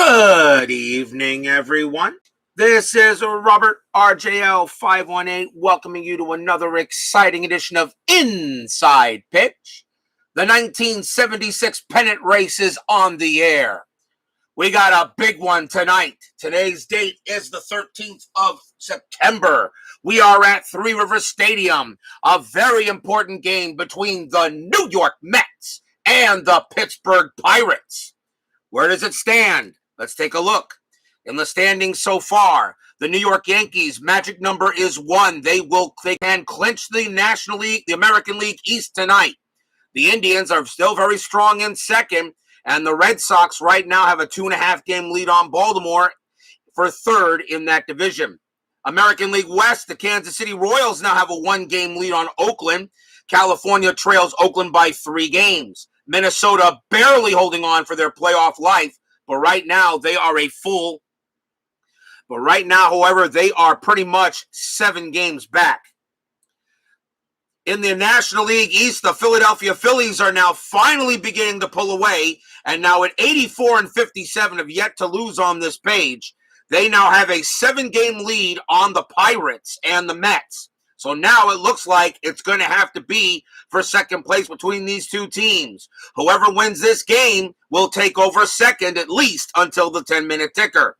Good evening, everyone. This is Robert RJL 518 welcoming you to another exciting edition of Inside Pitch. The 1976 Pennant race is on the air. We got a big one tonight. Today's date is the 13th of September. We are at Three Rivers Stadium, a very important game between the New York Mets and the Pittsburgh Pirates. Where does it stand? Let's take a look. In the standings so far, the New York Yankees' magic number is 1. They can clinch the National League, the American League East tonight. The Indians are still very strong in second, and the Red Sox right now have a 2.5-game lead on Baltimore for third in that division. American League West, the Kansas City Royals now have a 1-game lead on Oakland. California trails Oakland by 3 games. Minnesota barely holding on for their playoff life, but right now, however, they are pretty much 7 games back. In the National League East, the Philadelphia Phillies are now finally beginning to pull away, and now at 84-57 have yet to lose on this page. They now have a 7-game lead on the Pirates and the Mets. So now it looks like it's going to have to be for second place between these two teams. Whoever wins this game will take over second at least until the 10-minute ticker.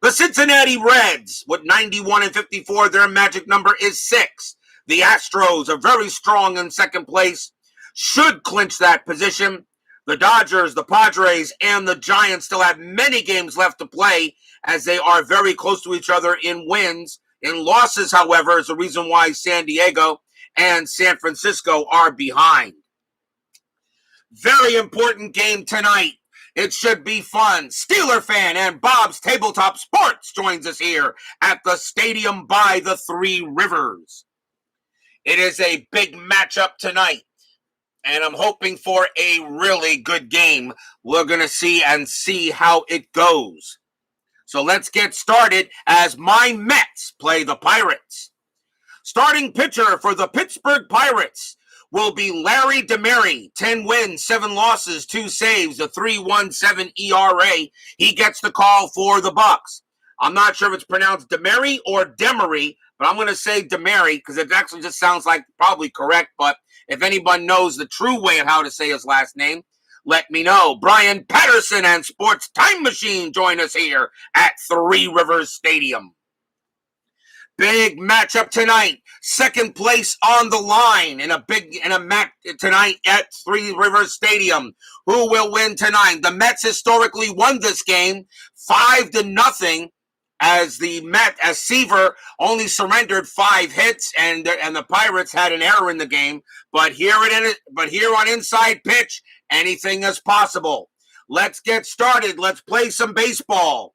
The Cincinnati Reds, with 91-54, their magic number is 6. The Astros are very strong in second place, should clinch that position. The Dodgers, the Padres, and the Giants still have many games left to play as they are very close to each other in wins. In losses, however, is the reason why San Diego and San Francisco are behind. Very important game tonight. It should be fun. Steeler fan and Bob's Tabletop Sports joins us here at the stadium by the Three Rivers. It is a big matchup tonight, and I'm hoping for a really good game. We're going to see how it goes. So let's get started as my Mets play the Pirates. Starting pitcher for the Pittsburgh Pirates will be Larry Demery. 10 wins, 7 losses, 2 saves, a 3.17 ERA. He gets the call for the Bucks. I'm not sure if it's pronounced Demery or Demery, but I'm going to say Demery because it actually just sounds like probably correct. But if anyone knows the true way of how to say his last name, let me know. Brian Patterson and Sports Time Machine join us here at Three Rivers Stadium. Big matchup tonight. Second place on the line in a match tonight at Three Rivers Stadium. Who will win tonight? The Mets historically won this game 5-0 as Seaver only surrendered 5 hits and the Pirates had an error in the game. But here on Inside Pitch, anything is possible. Let's get started. Let's play some baseball.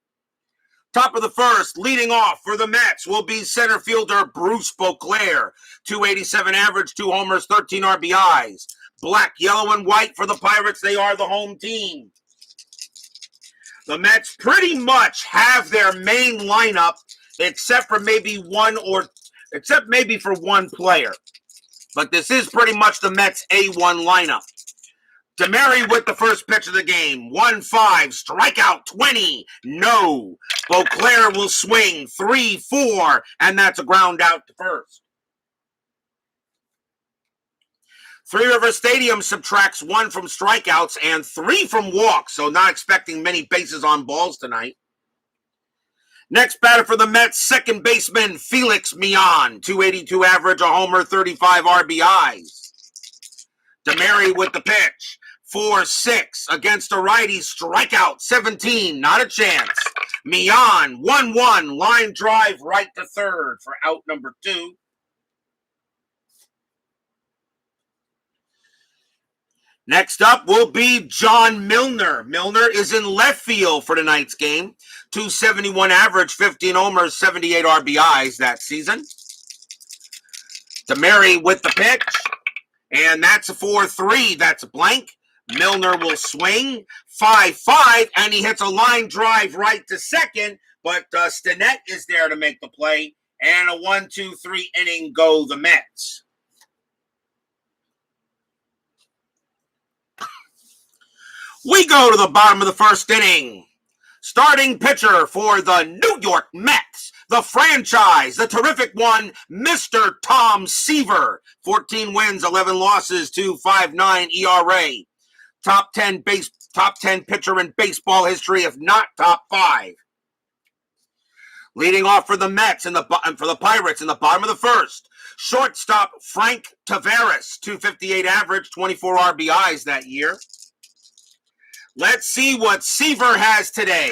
Top of the first, leading off for the Mets will be center fielder Bruce Beauclair. 287 average, 2 homers, 13 RBIs. Black, yellow, and white for the Pirates. They are the home team. The Mets pretty much have their main lineup except maybe for one player. But this is pretty much the Mets' A1 lineup. Demery with the first pitch of the game. 1-5, strikeout 20. No. Beauclair will swing 3-4, and that's a ground out to first. Three River Stadium subtracts 1 from strikeouts and 3 from walks, so not expecting many bases on balls tonight. Next batter for the Mets, second baseman Felix Millan. 282 average, a homer, 35 RBIs. Demery with the pitch. 4-6 against a righty, strikeout 17, not a chance. Millan, 1-1, line drive right to third for out number 2. Next up will be John Milner. Milner is in left field for tonight's game. 271 average, 15 homers, 78 RBIs that season. Demery with the pitch. And that's a 4-3. That's a blank. Milner will swing 5-5, and he hits a line drive right to second, but Stinnett is there to make the play, and a 1-2-3 inning go the Mets. We go to the bottom of the first inning. Starting pitcher for the New York Mets, the franchise, the terrific one, Mr. Tom Seaver. 14 wins, 11 losses, 2.59 ERA. Top 10 pitcher in baseball history, if not top 5. Leading off for the Mets and for the Pirates in the bottom of the first, shortstop Frank Tavares, 258 average, 24 RBIs that year. Let's see what Seaver has today.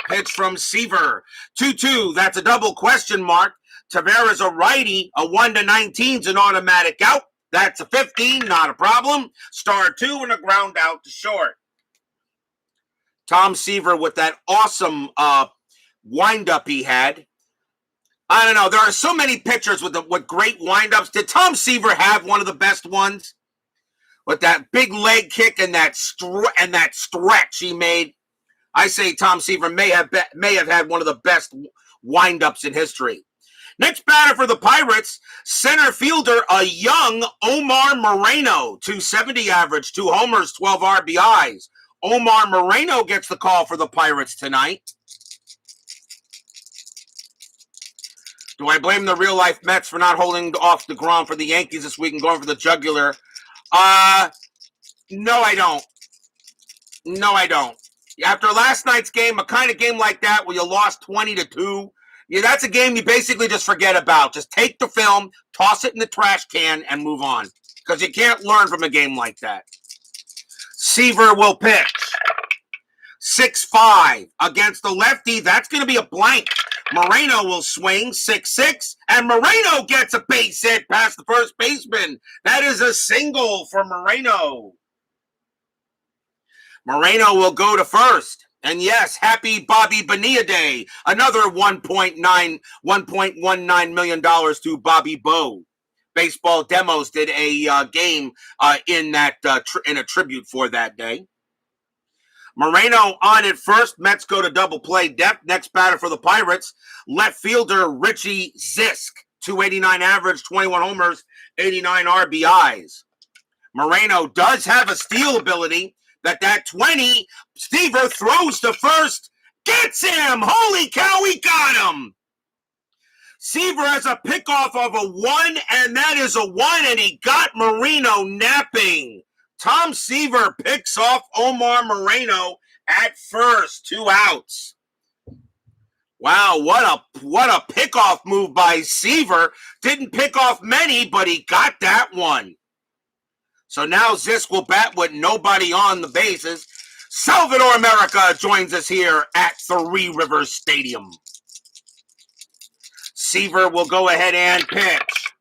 Pitch from Seaver. 2-2, that's a double question mark. Tavares a righty, a 1-19's an automatic out. That's a 15, not a problem. Star 2 and a ground out to short. Tom Seaver with that awesome windup he had. I don't know. There are so many pitchers with great windups. Did Tom Seaver have one of the best ones? With that big leg kick and that stretch he made, I say Tom Seaver may have had one of the best windups in history. Next batter for the Pirates, center fielder, a young Omar Moreno, 270 average, 2 homers, 12 RBIs. Omar Moreno gets the call for the Pirates tonight. Do I blame the real-life Mets for not holding off the DeGrom for the Yankees this week and going for the jugular? No, I don't. No, I don't. After last night's game, a kind of game like that where you lost 20-2, yeah, that's a game you basically just forget about. Just take the film, toss it in the trash can, and move on. Because you can't learn from a game like that. Seaver will pitch. 6-5 against the lefty. That's going to be a blank. Moreno will swing, 6-6, and Moreno gets a base hit past the first baseman. That is a single for Moreno. Moreno will go to first. And yes, happy Bobby Bonilla Day. Another $1.19 million to Bobby Bo. Baseball Demos did a game in a tribute for that day. Moreno on at first. Mets go to double play depth. Next batter for the Pirates, left fielder Richie Zisk, 289 average, 21 homers, 89 RBIs. Moreno does have a steal ability. That 20, Seaver throws to first, gets him. Holy cow, he got him. Seaver has a pickoff of a 1, and that is a 1, and he got Moreno napping. Tom Seaver picks off Omar Moreno at first, 2 outs. Wow, what a pickoff move by Seaver. Didn't pick off many, but he got that one. So now Zisk will bat with nobody on the bases. Salvador America joins us here at Three Rivers Stadium. Seaver will go ahead and pitch.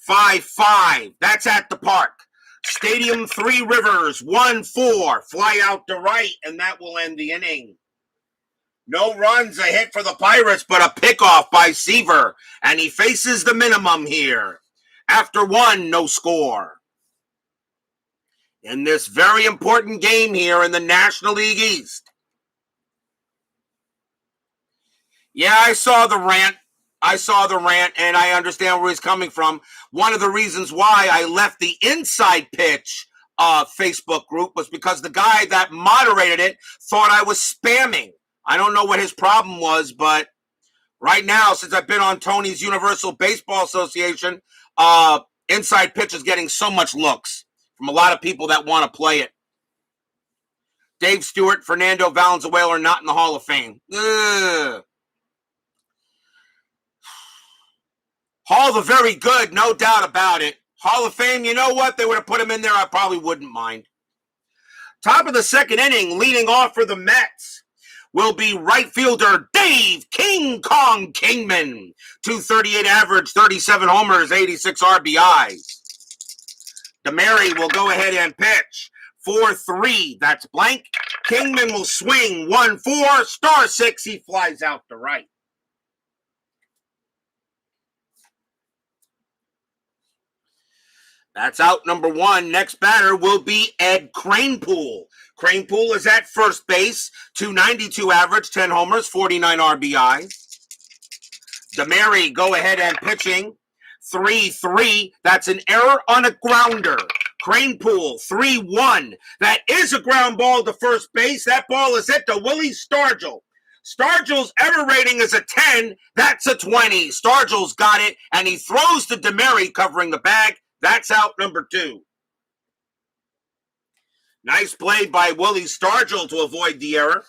5-5. That's at the park. Stadium Three Rivers, 1-4. Fly out to right, and that will end the inning. No runs, a hit for the Pirates, but a pickoff by Seaver. And he faces the minimum here. After 1, no score. In this very important game here in the National League East. Yeah, I saw the rant, and I understand where he's coming from. One of the reasons why I left the Inside Pitch Facebook group was because the guy that moderated it thought I was spamming. I don't know what his problem was, but right now, since I've been on Tony's Universal Baseball Association, Inside Pitch is getting so much looks from a lot of people that want to play it. Dave Stewart, Fernando Valenzuela are not in the Hall of Fame. Ugh. Hall of the very good, no doubt about it. Hall of Fame, you know what? They would have put him in there. I probably wouldn't mind. Top of the second inning, leading off for the Mets, will be right fielder Dave King Kong Kingman. 238 average, 37 homers, 86 RBIs. Demery will go ahead and pitch. 4-3, that's blank. Kingman will swing. 1-4, star 6, he flies out to right. That's out number 1. Next batter will be Ed Kranepool. Kranepool is at first base. 292 average, 10 homers, 49 RBI. Demery, go ahead and pitching. 3-3. That's an error on a grounder. Kranepool, 3-1. That is a ground ball to first base. That ball is hit to Willie Stargell. Stargell's error rating is a 10. That's a 20. Stargell's got it, and he throws to Demery covering the bag. That's out number 2. Nice play by Willie Stargell to avoid the error.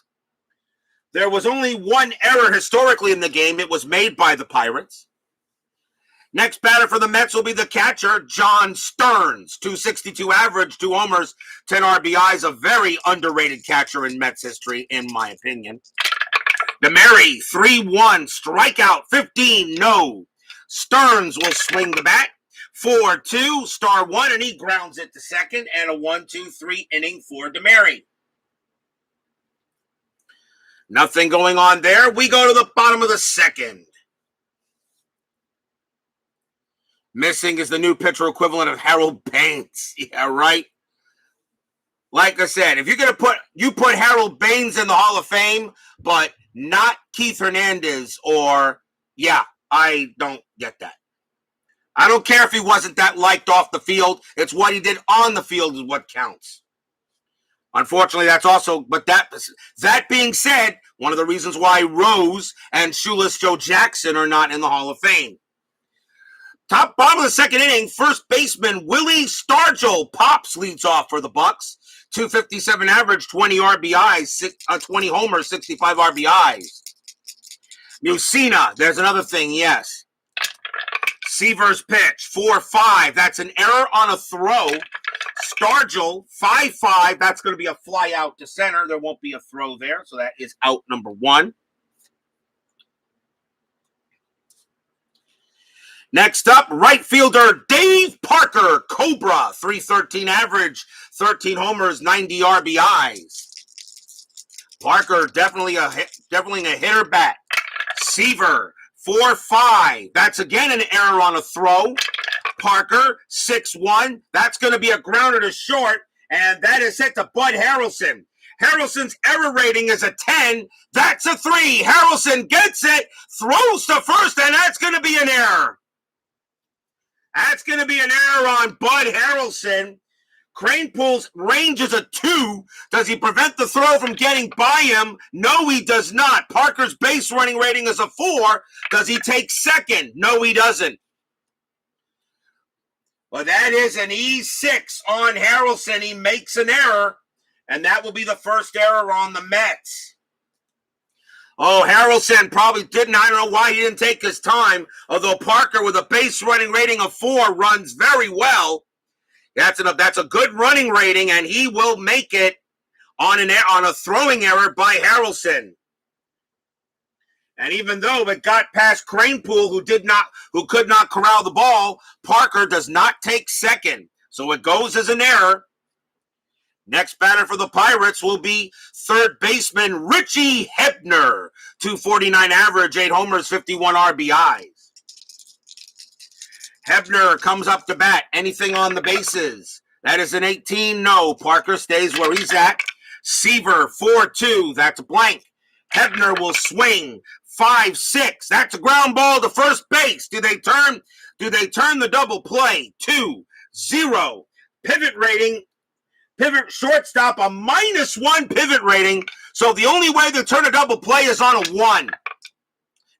There was only one error historically in the game. It was made by the Pirates. Next batter for the Mets will be the catcher, John Stearns. 262 average, 2 homers, 10 RBIs. A very underrated catcher in Mets history, in my opinion. Demery, 3-1, strikeout, 15, no. Stearns will swing the bat. 4-2, star 1, and he grounds it to second, and a 1-2-3 inning for Demery. Nothing going on there. We go to the bottom of the second. Missing is the new pitcher equivalent of Harold Baines. Yeah, right? Like I said, if you're going to put Harold Baines in the Hall of Fame, but not Keith Hernandez I don't get that. I don't care if he wasn't that liked off the field. It's what he did on the field is what counts. Unfortunately, that's also, but that being said, one of the reasons why Rose and Shoeless Joe Jackson are not in the Hall of Fame. Bottom of the second inning, first baseman Willie Stargell pops leads off for the Bucks. 257 average, 20 RBIs, 20 homers, 65 RBIs. Musina, there's another thing, yes. Seaver's pitch, 4-5. That's an error on a throw. Stargell, 5-5. That's going to be a fly out to center. There won't be a throw there, so that is out number 1. Next up, right fielder Dave Parker, Cobra, 313 average, 13 homers, 90 RBIs. Parker, definitely a hitter bat. Seaver, 4-5. That's again an error on a throw. Parker, 6-1. That's going to be a grounder to short, and that is hit to Bud Harrelson. Harrelson's error rating is a 10. That's a 3. Harrelson gets it, throws to first, and that's going to be an error. That's going to be an error on Bud Harrelson. Cranepool's range is a 2. Does he prevent the throw from getting by him? No, he does not. Parker's base running rating is a 4. Does he take second? No, he doesn't. Well, that is an E6 on Harrelson. He makes an error, and that will be the first error on the Mets. Oh, Harrelson probably didn't. I don't know why he didn't take his time. Although Parker, with a base running rating of 4, runs very well. That's a good running rating, and he will make it on a throwing error by Harrelson. And even though it got past Cranepool, who could not corral the ball, Parker does not take second. So it goes as an error. Next batter for the Pirates will be third baseman Richie Hebner. 249 average, 8 homers, 51 RBIs. Hebner comes up to bat. Anything on the bases? That is an 18. No. Parker stays where he's at. Seaver, 4-2. That's a blank. Hebner will swing. 5-6. That's a ground ball to first base. Do they turn the double play? 2-0. Pivot shortstop, a -1 pivot rating. So the only way to turn a double play is on a 1.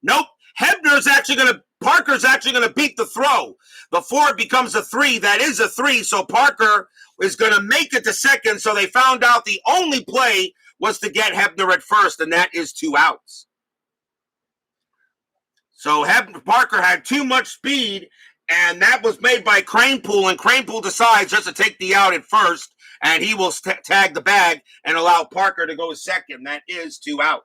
Nope. Parker's actually going to beat the throw. The 4 becomes a 3. That is a 3. So Parker is going to make it to second. So they found out the only play was to get Hebner at first, and that is 2 outs. So Parker had too much speed, and that was made by Cranepool, and Cranepool decides just to take the out at first, and he will tag the bag and allow Parker to go second. That is 2 outs.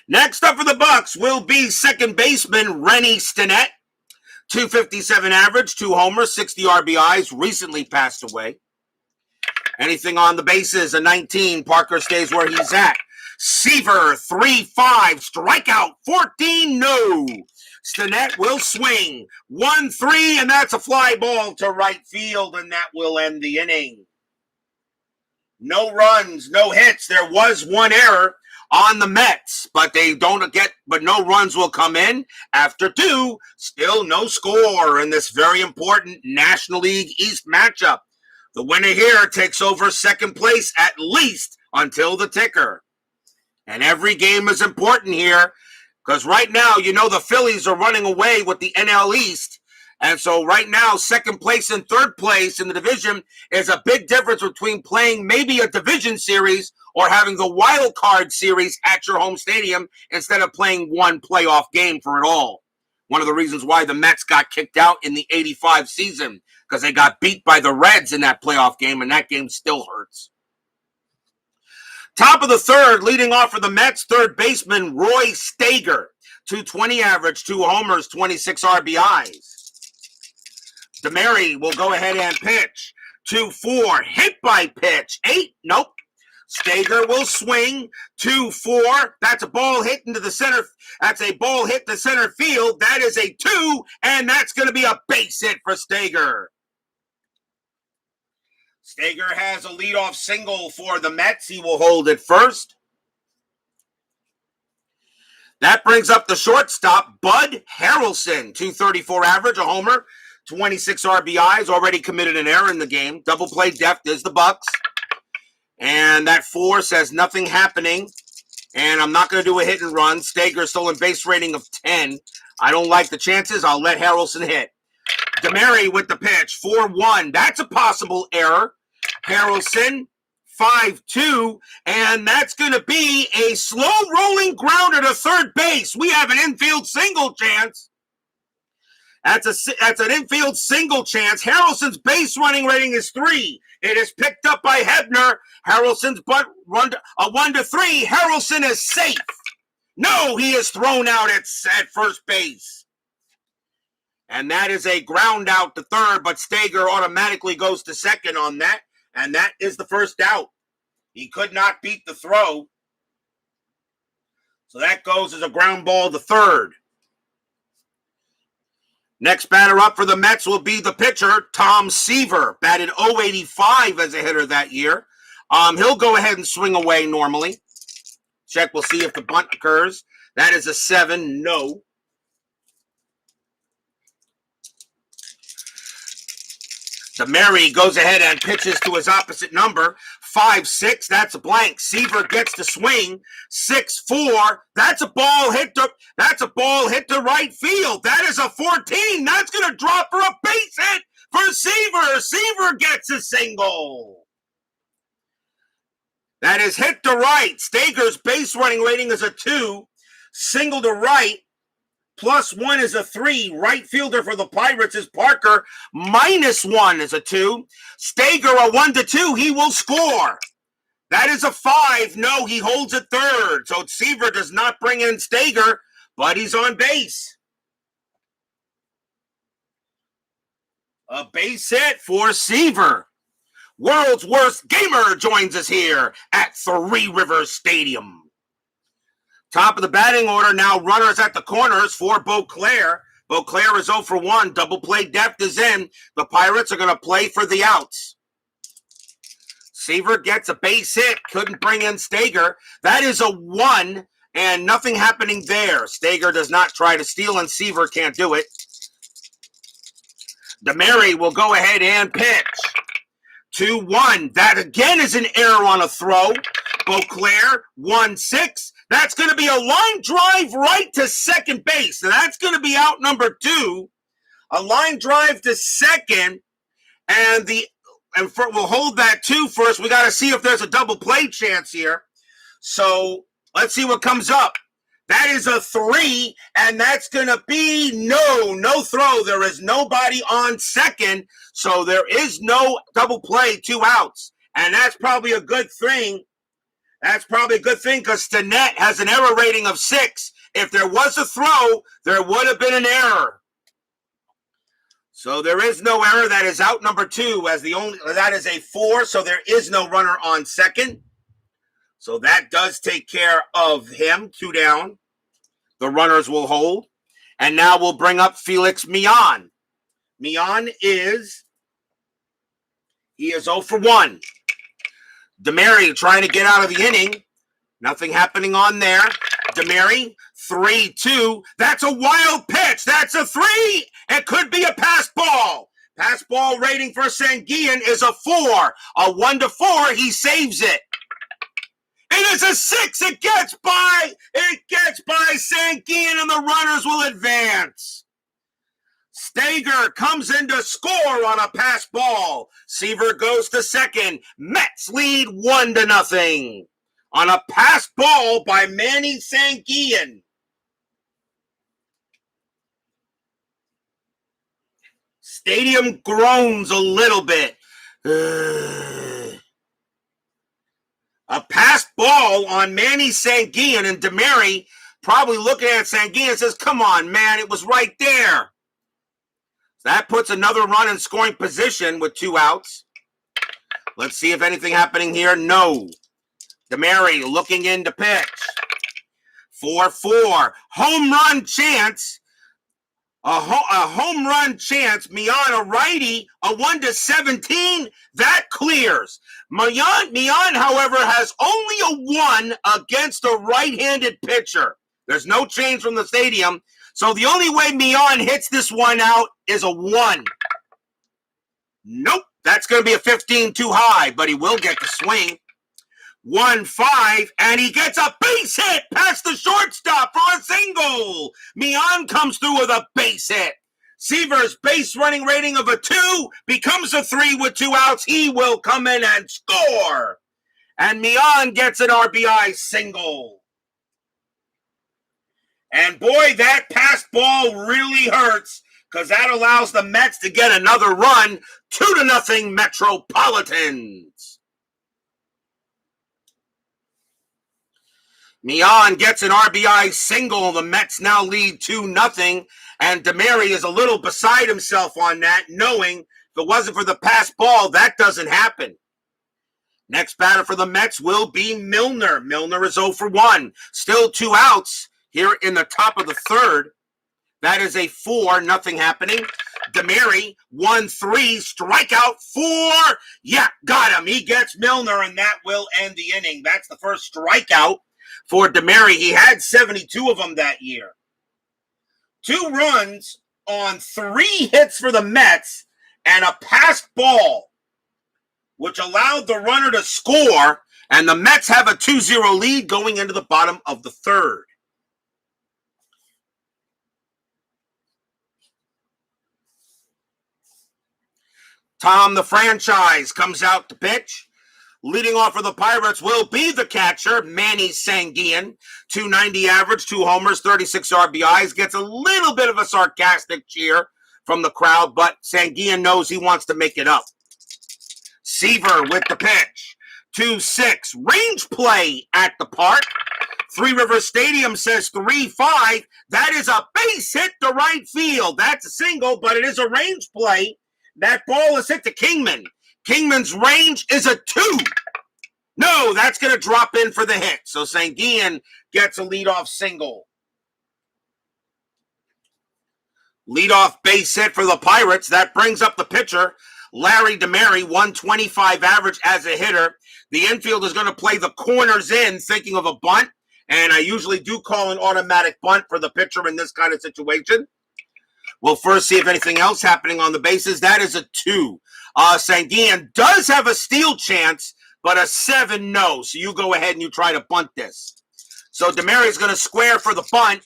Next up for the Bucks will be second baseman Rennie Stinnett. 257 average, 2 homers, 60 RBIs, recently passed away. Anything on the bases, a 19. Parker stays where he's at. Seaver, 3-5, strikeout, 14, no. Stinnett will swing, 1-3, and that's a fly ball to right field, and that will end the inning. No runs, no hits. There was 1 error on the Mets, but no runs will come in after 2. Still no score in this very important National League East matchup. The winner here takes over second place at least until the ticker. And every game is important here because right now, the Phillies are running away with the NL East. And so right now, second place and third place in the division is a big difference between playing maybe a division series or having the wild card series at your home stadium instead of playing one playoff game for it all. One of the reasons why the Mets got kicked out in the 85 season because they got beat by the Reds in that playoff game, and that game still hurts. Top of the third, leading off for the Mets, third baseman Roy Stager. 220 average, 2 homers, 26 RBIs. Demery will go ahead and pitch. 2-4, hit by pitch. 8, nope. Stager will swing. 2-4, that's a ball hit into the center. That's a ball hit to center field. That is a 2, and that's going to be a base hit for Stager. Stager has a leadoff single for the Mets. He will hold it first. That brings up the shortstop, Bud Harrelson. 234 average, a homer, 26 RBIs, already committed an error in the game. Double play depth is the Bucks. And that 4 says nothing happening. And I'm not going to do a hit and run. Stager stolen base rating of 10. I don't like the chances. I'll let Harrelson hit. Demery with the pitch, 4-1. That's a possible error. Harrelson, 5-2. And that's going to be a slow rolling grounder to third base. We have an infield single chance. That's an infield single chance. Harrelson's base running rating is 3. It is picked up by Hebner. Harrelson's butt run a 1-3. Harrelson is safe. No, he is thrown out at first base. And that is a ground out to third, but Stager automatically goes to second on that. And that is the first out. He could not beat the throw. So that goes as a ground ball to third. Next batter up for the Mets will be the pitcher, Tom Seaver. Batted .085 as a hitter that year. He'll go ahead and swing away normally. Check, we'll see if the bunt occurs. That is a 7, no. Demery goes ahead and pitches to his opposite number. 5-6, that's a blank. Seaver gets to swing. 6-4, that's a ball hit to right field. That is a 14. That's going to drop for a base hit for Seaver. Seaver gets a single. That is hit to right. Stager's base running rating is a 2. Single to right. +1 is a 3. Right fielder for the Pirates is Parker. -1 is a 2. Stager a 1-2. He will score. That is a 5. No, he holds it third. So Seaver does not bring in Stager, but he's on base. A base hit for Seaver. World's worst gamer joins us here at Three Rivers Stadium. Top of the batting order now, runners at the corners for Beauclair. Beauclair is 0 for 1. Double play depth is in. The Pirates are going to play for the outs. Seaver gets a base hit. Couldn't bring in Stager. That is a 1, and nothing happening there. Stager does not try to steal, and Seaver can't do it. Demery will go ahead and pitch. 2-1. That again is an error on a throw. Beauclair, 1-6. That's going to be a line drive right to second base. So that's going to be out number 2. A line drive to second. We'll hold that 2 first. We got to see if there's a double play chance here. So let's see what comes up. That is a 3, and that's going to be no throw. There is nobody on second, so there is no double play, 2 outs. And that's probably a good thing. That's probably a good thing because Pennant has an error rating of 6. If there was a throw, there would have been an error. So there is no error. That is out number 2 that is a 4, so there is no runner on second. So that does take care of him. 2 down. The runners will hold. And now we'll bring up Felix Millan. Millan is 0 for 1. Demery trying to get out of the inning. Nothing happening on there. Demery, 3-2. That's a wild pitch. That's a 3. It could be a pass ball. Pass ball rating for Sanguillen is a 4. A 1-4. He saves it. It is a 6. It gets by Sankian, and the runners will advance. Stager comes in to score on a pass ball. Seaver goes to second. Mets lead 1-0 on a pass ball by Manny Sankian. Stadium groans a little bit. A pass ball on Manny Sankian, and Demery probably looking at Sankian and says, come on, man, it was right there. That puts another run in scoring position with 2 outs. Let's see if anything happening here. No. Demery looking in to pitch. 4-4. Home run chance. A home run chance. Mian, a righty, a 1-17. That clears. Mian, however, has only a 1 against a right-handed pitcher. There's no change from the stadium. So the only way Mian hits this one out is a 1. Nope. That's going to be a 15 too high, but he will get the swing. 1-5, and he gets a base hit past the shortstop for a single. Mian comes through with a base hit. Seaver's base running rating of a 2 becomes a 3 with 2 outs. He will come in and score. And Mian gets an RBI single. And boy, that pass ball really hurts because that allows the Mets to get another run. 2-0 Metropolitans. Mian gets an RBI single. The Mets now lead 2-0. And Demery is a little beside himself on that, knowing if it wasn't for the pass ball, that doesn't happen. Next batter for the Mets will be Milner. Milner is 0 for 1. Still 2 outs here in the top of the third. That is a 4, nothing happening. Demery, 1-3, strikeout 4. Yeah, got him. He gets Milner, and that will end the inning. That's the first strikeout for Demery. He had 72 of them that year. 2 runs on 3 hits for the Mets and a passed ball, which allowed the runner to score, and the Mets have a 2-0 lead going into the bottom of the third. Tom, the franchise, comes out to pitch. Leading off for the Pirates will be the catcher, Manny Sankian. 290 average, 2 homers, 36 RBIs. Gets a little bit of a sarcastic cheer from the crowd, but Sankian knows he wants to make it up. Seaver with the pitch. 2-6. Range play at the park. Three Rivers Stadium says 3-5. That is a base hit to right field. That's a single, but it is a range play. That ball is hit to Kingman. Kingman's range is a 2. No, that's going to drop in for the hit. So Sankian gets a leadoff single. Leadoff base hit for the Pirates. That brings up the pitcher, Larry Demery, 125 average as a hitter. The infield is going to play the corners in, thinking of a bunt. And I usually do call an automatic bunt for the pitcher in this kind of situation. We'll first see if anything else happening on the bases. That is a 2. Sankian does have a steal chance, but a 7, no. So you go ahead and you try to bunt this. So Demery is going to square for the bunt.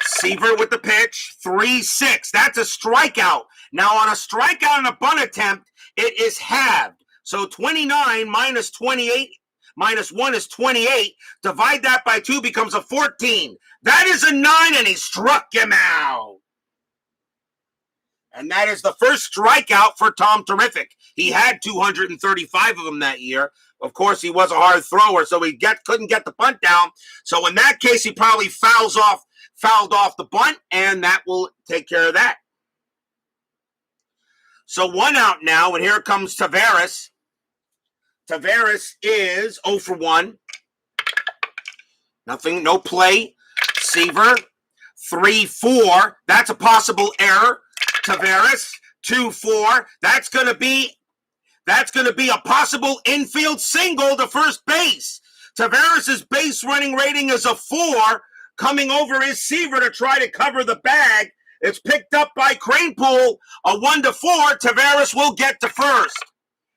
Seaver with the pitch, 3-6. That's a strikeout. Now on a strikeout and a bunt attempt, it is halved. So 29 minus 28 minus 1 is 28. Divide that by 2 becomes a 14. That is a 9, and he struck him out. And that is the first strikeout for Tom Terrific. He had 235 of them that year. Of course, he was a hard thrower, so he couldn't get the bunt down. So in that case, he probably fouled off the bunt, and that will take care of that. So 1 out now, and here comes Taveras. Taveras is 0 for 1. Nothing, no play. Seaver, 3-4. That's a possible error. Taveras, 2-4. That's going to be a possible infield single to first base. Taveras' base running rating is a 4. Coming over is Seaver to try to cover the bag. It's picked up by Cranepool, a 1-4. Taveras will get to first.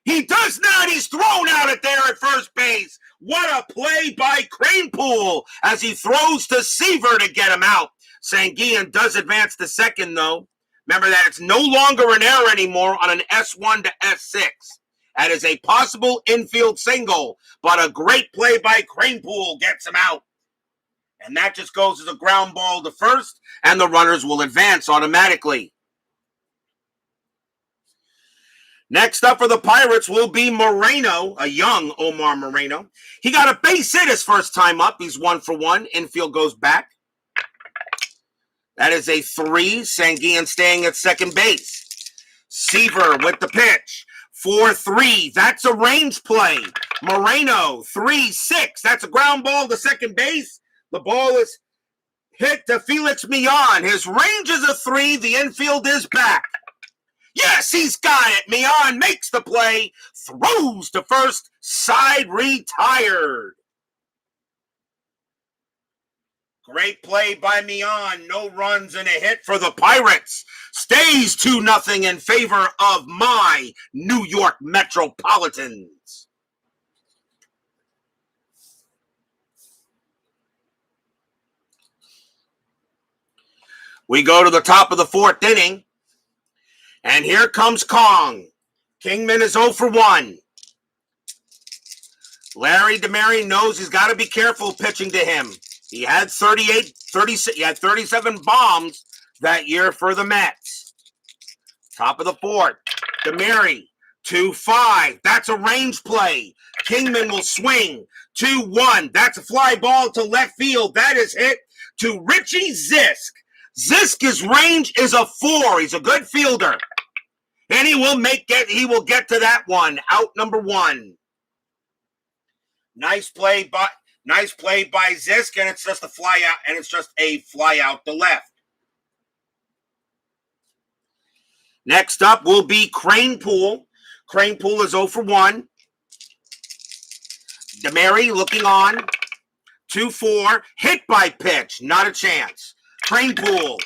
He does not. He's thrown out at there at first base. What a play by Cranepool as he throws to Seaver to get him out. Sanguian does advance to second, though. Remember that it's no longer an error anymore on an S1 to S6. That is a possible infield single, but a great play by Cranepool gets him out. And that just goes as a ground ball to first, and the runners will advance automatically. Next up for the Pirates will be Moreno, a young Omar Moreno. He got a base hit his first time up. He's 1 for 1. Infield goes back. That is a 3. Sanguian staying at second base. Seaver with the pitch. 4-3. That's a range play. Moreno, 3-6. That's a ground ball to second base. The ball is hit to Felix Millan. His range is a 3. The infield is back. Yes, he's got it. Millan makes the play, throws to first, side retired. Great play by Millan. No runs and a hit for the Pirates. Stays 2-0 in favor of my New York Metropolitans. We go to the top of the 4th inning. And here comes Kong. Kingman is 0 for 1. Larry Demery knows he's got to be careful pitching to him. He had 37 bombs that year for the Mets. Top of the 4th. Demery, 2-5. That's a range play. Kingman will swing. 2-1. That's a fly ball to left field. That is hit to Richie Zisk. Zisk's range is a 4. He's a good fielder. And he will get to that one. Out number 1. Nice play by Zisk, and it's just a fly out to left. Next up will be Cranepool. Cranepool is 0 for 1. Demery looking on. 2-4. Hit by pitch. Not a chance. Cranepool.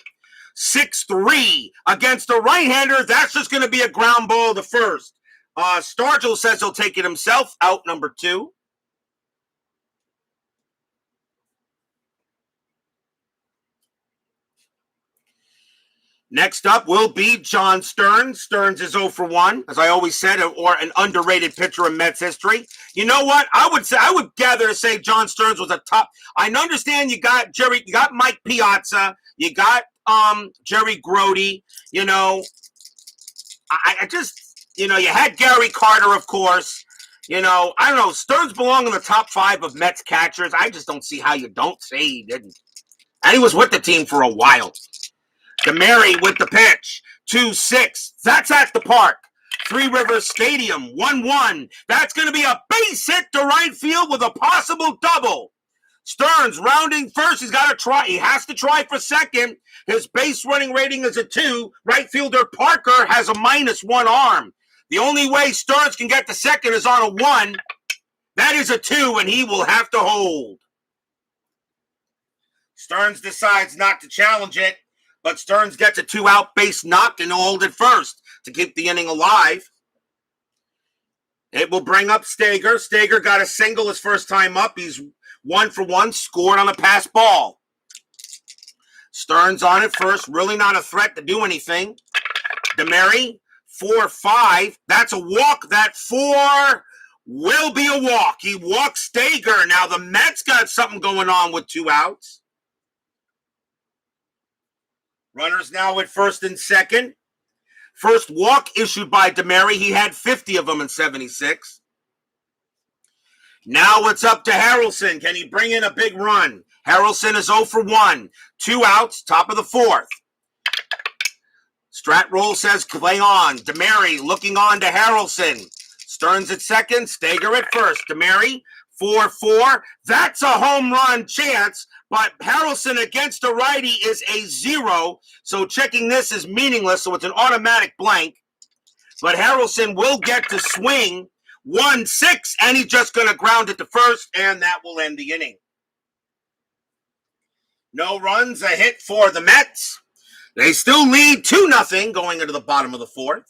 6-3 against a right-hander. That's just going to be a ground ball to first. Stargell says he'll take it himself. Out number 2. Next up will be John Stearns. Stearns is 0 for 1, as I always said, or an underrated pitcher in Mets history. You know what? I would gather to say John Stearns was a top. I understand you got Mike Piazza, you got Jerry Grody. You know, I just, you had Gary Carter, of course. I don't know. Stearns belonged in the top 5 of Mets catchers. I just don't see how you don't say he didn't. And he was with the team for a while. Demery with the pitch. 2-6. That's at the park. Three Rivers Stadium. 1-1. That's going to be a base hit to right field with a possible double. Stearns rounding first. He's got to try. He has to try for second. His base running rating is a 2. Right fielder Parker has a -1 arm. The only way Stearns can get to second is on a 1. That is a 2, and he will have to hold. Stearns decides not to challenge it, but Stearns gets a 2-out base knock and hold it first to keep the inning alive. It will bring up Steger. Steger got a single his first time up. He's 1 for 1, scored on a pass ball. Stearns on it first, really not a threat to do anything. Demery, 4-5. That's a walk. That 4 will be a walk. He walks Steger. Now the Mets got something going on with 2 outs. Runners now at first and second. First walk issued by Demery. He had 50 of them in 76. Now it's up to Harrelson. Can he bring in a big run? Harrelson is 0 for 1. 2 outs, top of the 4th. Stratroll says play on. Demery looking on to Harrelson. Stearns at second. Steger at first. Demery, 4-4. That's a home run chance, but Harrelson against a righty is a 0, so checking this is meaningless, so it's an automatic blank. But Harrelson will get to swing 1-6, and he's just going to ground it to first, and that will end the inning. No runs, a hit for the Mets. They still lead 2-0 going into the bottom of the 4th.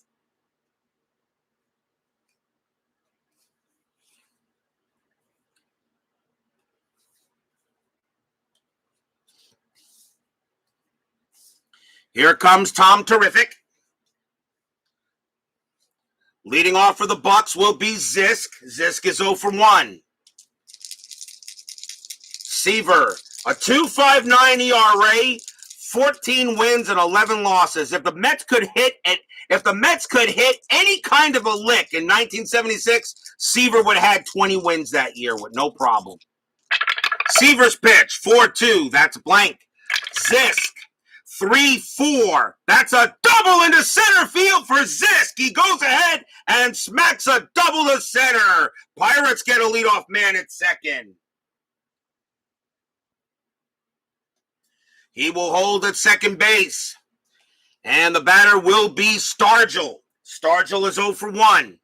Here comes Tom Terrific. Leading off for the Bucks will be Zisk. Zisk is 0 for 1. Seaver, a 2.59 ERA, 14 wins and 11 losses. If the Mets could hit any kind of a lick in 1976, Seaver would have had 20 wins that year with no problem. Seaver's pitch, 4-2. That's blank. Zisk, 3-4. That's a double into center field for Zisk. He goes ahead and smacks a double to center. Pirates get a leadoff man at second. He will hold at second base. And the batter will be Stargell. Stargell is 0 for 1.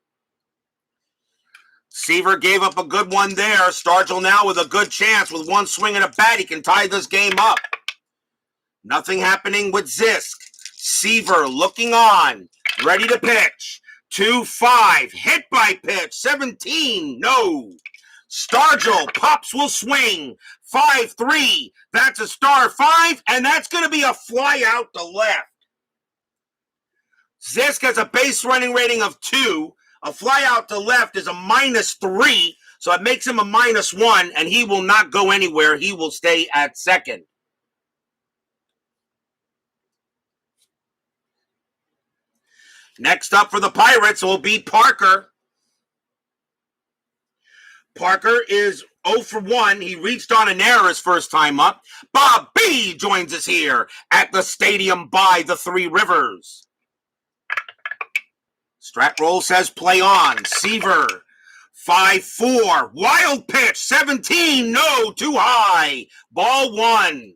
Seaver gave up a good one there. Stargell now with a good chance. With one swing and a bat, he can tie this game up. Nothing happening with Zisk. Seaver looking on. Ready to pitch. 2-5. Hit by pitch. 17. No. Stargell pops will swing. 5-3. That's a star 5, and that's going to be a fly out to left. Zisk has a base running rating of 2. A fly out to left is a -3, so it makes him a -1, and he will not go anywhere. He will stay at second. Next up for the Pirates will be Parker. Parker is 0 for 1. He reached on an error his first time up. Bob B joins us here at the stadium by the Three Rivers. Strat roll says play on. Seaver, 5-4. Wild pitch, 17. No, too high. Ball 1.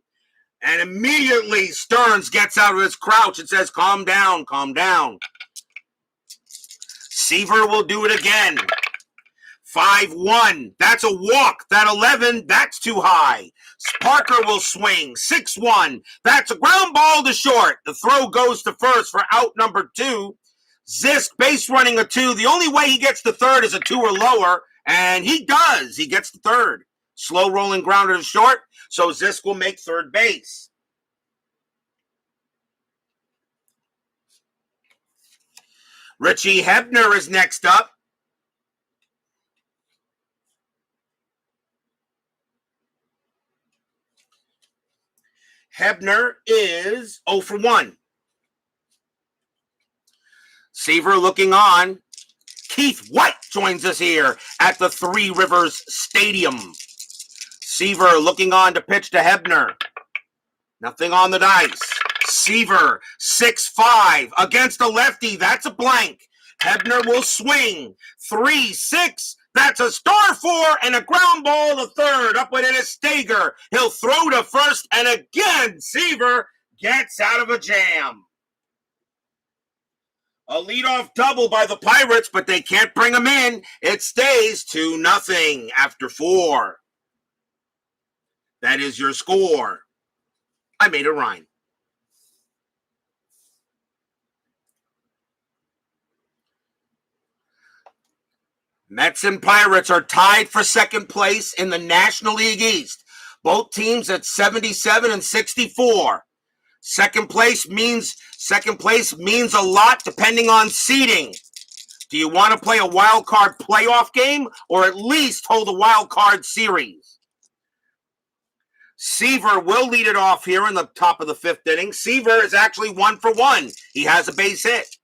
And immediately Stearns gets out of his crouch and says, calm down, calm down. Seaver will do it again. 5-1. That's a walk. That 11, that's too high. Parker will swing. 6-1. That's a ground ball to short. The throw goes to first for out number 2. Zisk base running a 2. The only way he gets to third is a 2 or lower, and he does. He gets to third. Slow rolling grounder to short, so Zisk will make third base. Richie Hebner is next up. Hebner is 0 for 1. Seaver looking on. Keith White joins us here at the Three Rivers Stadium. Seaver looking on to pitch to Hebner. Nothing on the dice. Seaver, 6-5 against a lefty. That's a blank. Hebner will swing. 3-6. That's a star 4 and a ground ball to third. Up with it is Stager. He'll throw to first, and again, Seaver gets out of a jam. A leadoff double by the Pirates, but they can't bring him in. It stays 2-0 after 4. That is your score. I made a rhyme. Mets and Pirates are tied for second place in the National League East. Both teams at 77 and 64. Second place means a lot depending on seeding. Do you want to play a wild card playoff game or at least hold a wild card series? Seaver will lead it off here in the top of the 5th inning. Seaver is actually 1 for 1. He has a base hit.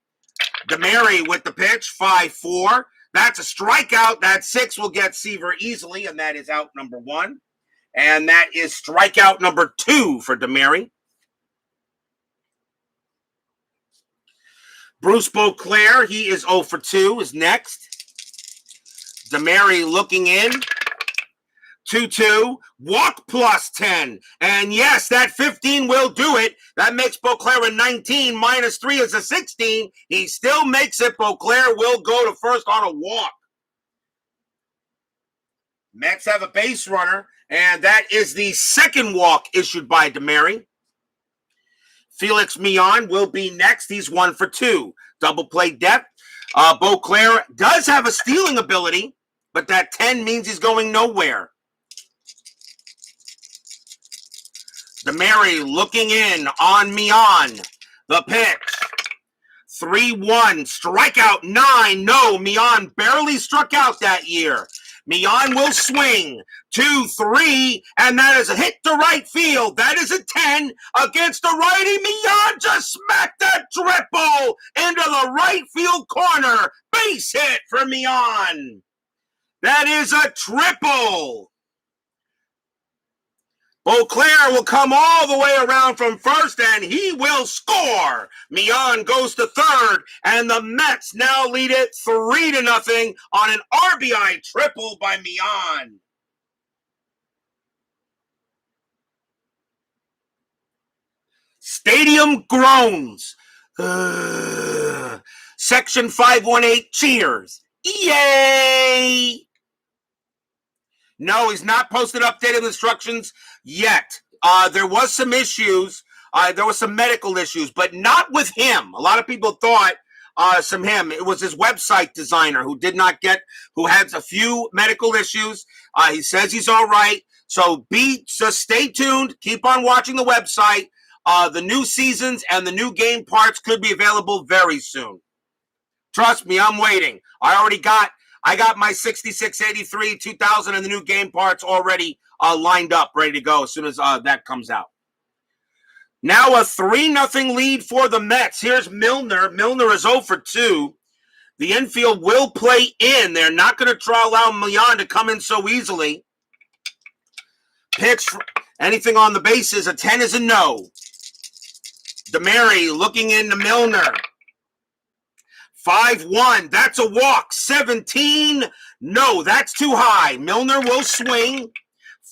Demery with the pitch, 5-4. That's a strikeout. That 6 will get Seaver easily, and that is out number 1. And that is strikeout number 2 for Demery. Bruce Beauclair, he is 0 for 2, is next. Demery looking in. 2-2, walk plus 10. And yes, that 15 will do it. That makes Beauclair a 19. -3 is a 16. He still makes it. Beauclair will go to first on a walk. Mets have a base runner, and that is the second walk issued by Demery. Felix Millan will be next. He's 1 for 2. Double play depth. Beauclair does have a stealing ability, but that 10 means he's going nowhere. Demery looking in on Millan. The pitch. 3-1. Strikeout 9. No, Mian barely struck out that year. Mian will swing. 2-3. And that is a hit to right field. That is a 10 against the righty. Mian just smacked that triple into the right field corner. Base hit for Mian. That is a triple. Beauclair will come all the way around from first, and he will score. Mian goes to third, and the Mets now lead it 3-0 on an RBI triple by Mian. Stadium groans. Section 518 cheers. Yay! No, he's not posted updated instructions yet. There was some issues. There was some medical issues, but not with him. A lot of people thought him. It was his website designer who had a few medical issues. He says he's all right. So stay tuned. Keep on watching the website. The new seasons and the new game parts could be available very soon. Trust me, I'm waiting. I got my 66, 83, 2000 and the new game parts already lined up, ready to go as soon as that comes out. Now a 3-0 lead for the Mets. Here's Milner. Milner is 0 for 2. The infield will play in. They're not going to allow Mian to come in so easily. Pitch, anything on the bases, a 10 is a no. Demery looking into Milner. 5-1, that's a walk. 17, no, that's too high. Milner will swing.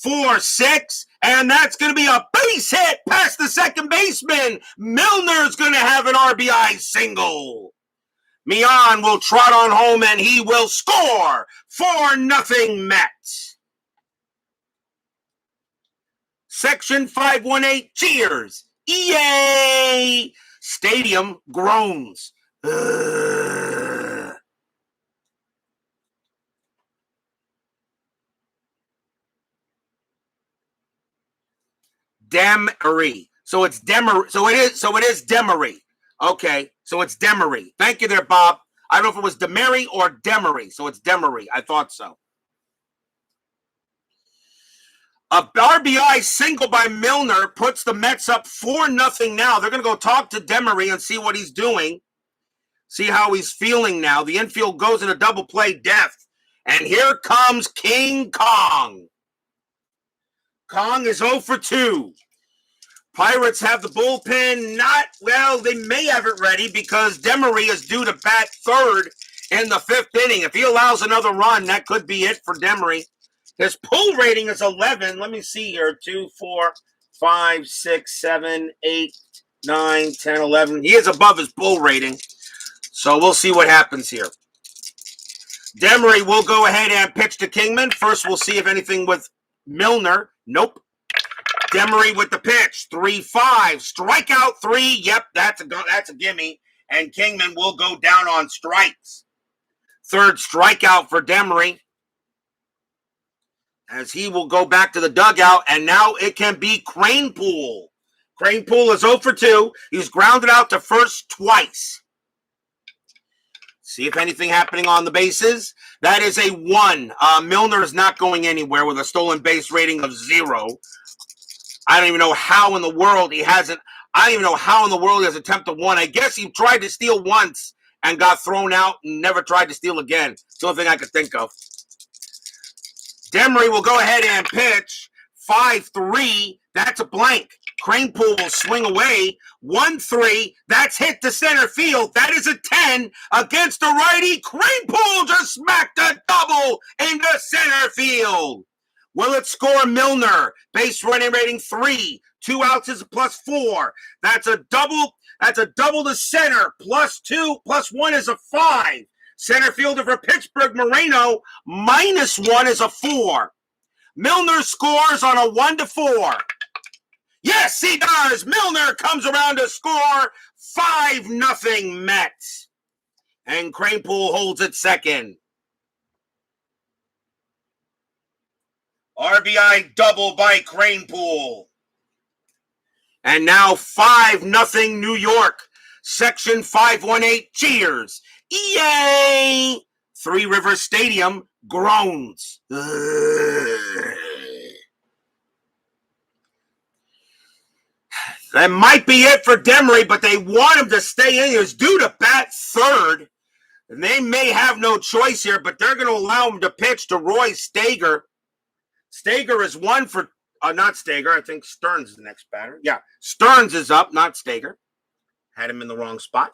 4-6, and that's going to be a base hit past the second baseman. Milner's going to have an RBI single. Mian will trot on home, and he will score. 4-0 Mets. Section 518 cheers. Yay! Stadium groans. Demery. So it's Demery. So it is Demery. Okay. So it's Demery. Thank you there, Bob. I don't know if it was Demery or Demery. So it's Demery. I thought so. A RBI single by Milner puts the Mets up 4-0 now. They're going to go talk to Demery and see what he's doing. See how he's feeling now. The infield goes into double play depth. And here comes King Kong. Kong is 0 for 2. Pirates have the bullpen they may have it ready because Demery is due to bat third in the 5th inning. If he allows another run, that could be it for Demery. His pull rating is 11. Let me see here. 2, 4, 5, 6, 7, 8, 9, 10, 11. He is above his pull rating. So we'll see what happens here. Demery will go ahead and pitch to Kingman. First, we'll see if anything with Milner. Nope. Demery with the pitch. 3-5. Strikeout 3. Yep, that's a gimme. And Kingman will go down on strikes. Third strikeout for Demery. As he will go back to the dugout. And now it can be Cranepool. Cranepool is 0 for 2. He's grounded out to first twice. See if anything happening on the bases. That is a 1. Milner is not going anywhere with a stolen base rating of 0. I don't even know how in the world he hasn't. I don't even know how in the world he has attempted 1. I guess he tried to steal once and got thrown out and never tried to steal again. It's the only thing I could think of. Demery will go ahead and pitch. 5-3. That's a blank. Cranepool will swing away. 1-3. That's hit to center field. That is a 10 against the righty. Cranepool just smacked a double into center field. Will it score Milner? Base running rating 3. 2 outs is a +4. That's a double. That's a double to center. +2, +1 is a 5. Center fielder for Pittsburgh, Moreno, -1 is a 4. Milner scores on a 1-4. Yes, he does. Milner comes around to score. 5-0 Mets. And Cranepool holds it second. RBI double by Cranepool. And now 5-0 New York. Section 518 cheers. Yay! Three Rivers Stadium groans. That might be it for Demery, but they want him to stay in. He was due to bat third. And they may have no choice here, but they're going to allow him to pitch to Roy Stager. Stager is one for, not Stager, I think Stearns is the next batter. Yeah, Stearns is up, not Stager. Had him in the wrong spot.